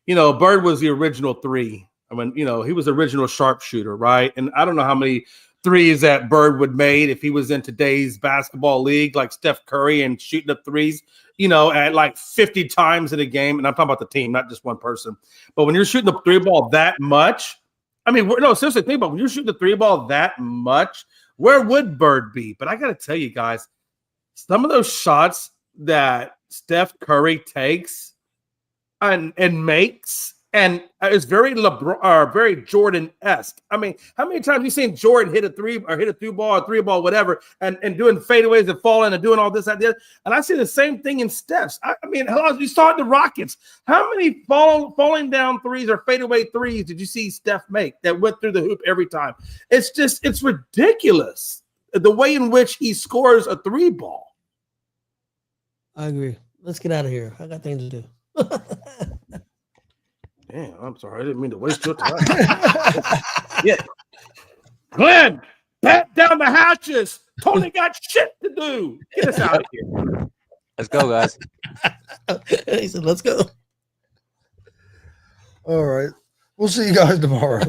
Bird was the original three. I mean, he was the original sharpshooter, right? And I don't know how many threes that Bird would made if he was in today's basketball league, like Steph Curry and shooting up threes, at like 50 times in a game. And I'm talking about the team, not just one person. But when you're shooting the three ball that much, I mean, no, seriously, think about it. When you're shooting the three ball that much, where would Bird be? But I got to tell you guys, some of those shots that Steph Curry takes and makes, and it's very LeBron, very Jordan-esque. I mean, how many times have you seen Jordan hit a three ball, or three ball, whatever, and doing fadeaways and falling and doing all this idea? And I see the same thing in Steph's. I mean, you saw it in the Rockets. How many falling down threes or fadeaway threes did you see Steph make that went through the hoop every time? It's ridiculous the way in which he scores a three ball. I agree. Let's get out of here. I got things to do. Damn, I'm sorry. I didn't mean to waste your time. Yeah. Glenn, bat down the hatches. Tony got shit to do. Get us out of here. Let's go, guys. He said, let's go. All right. We'll see you guys tomorrow.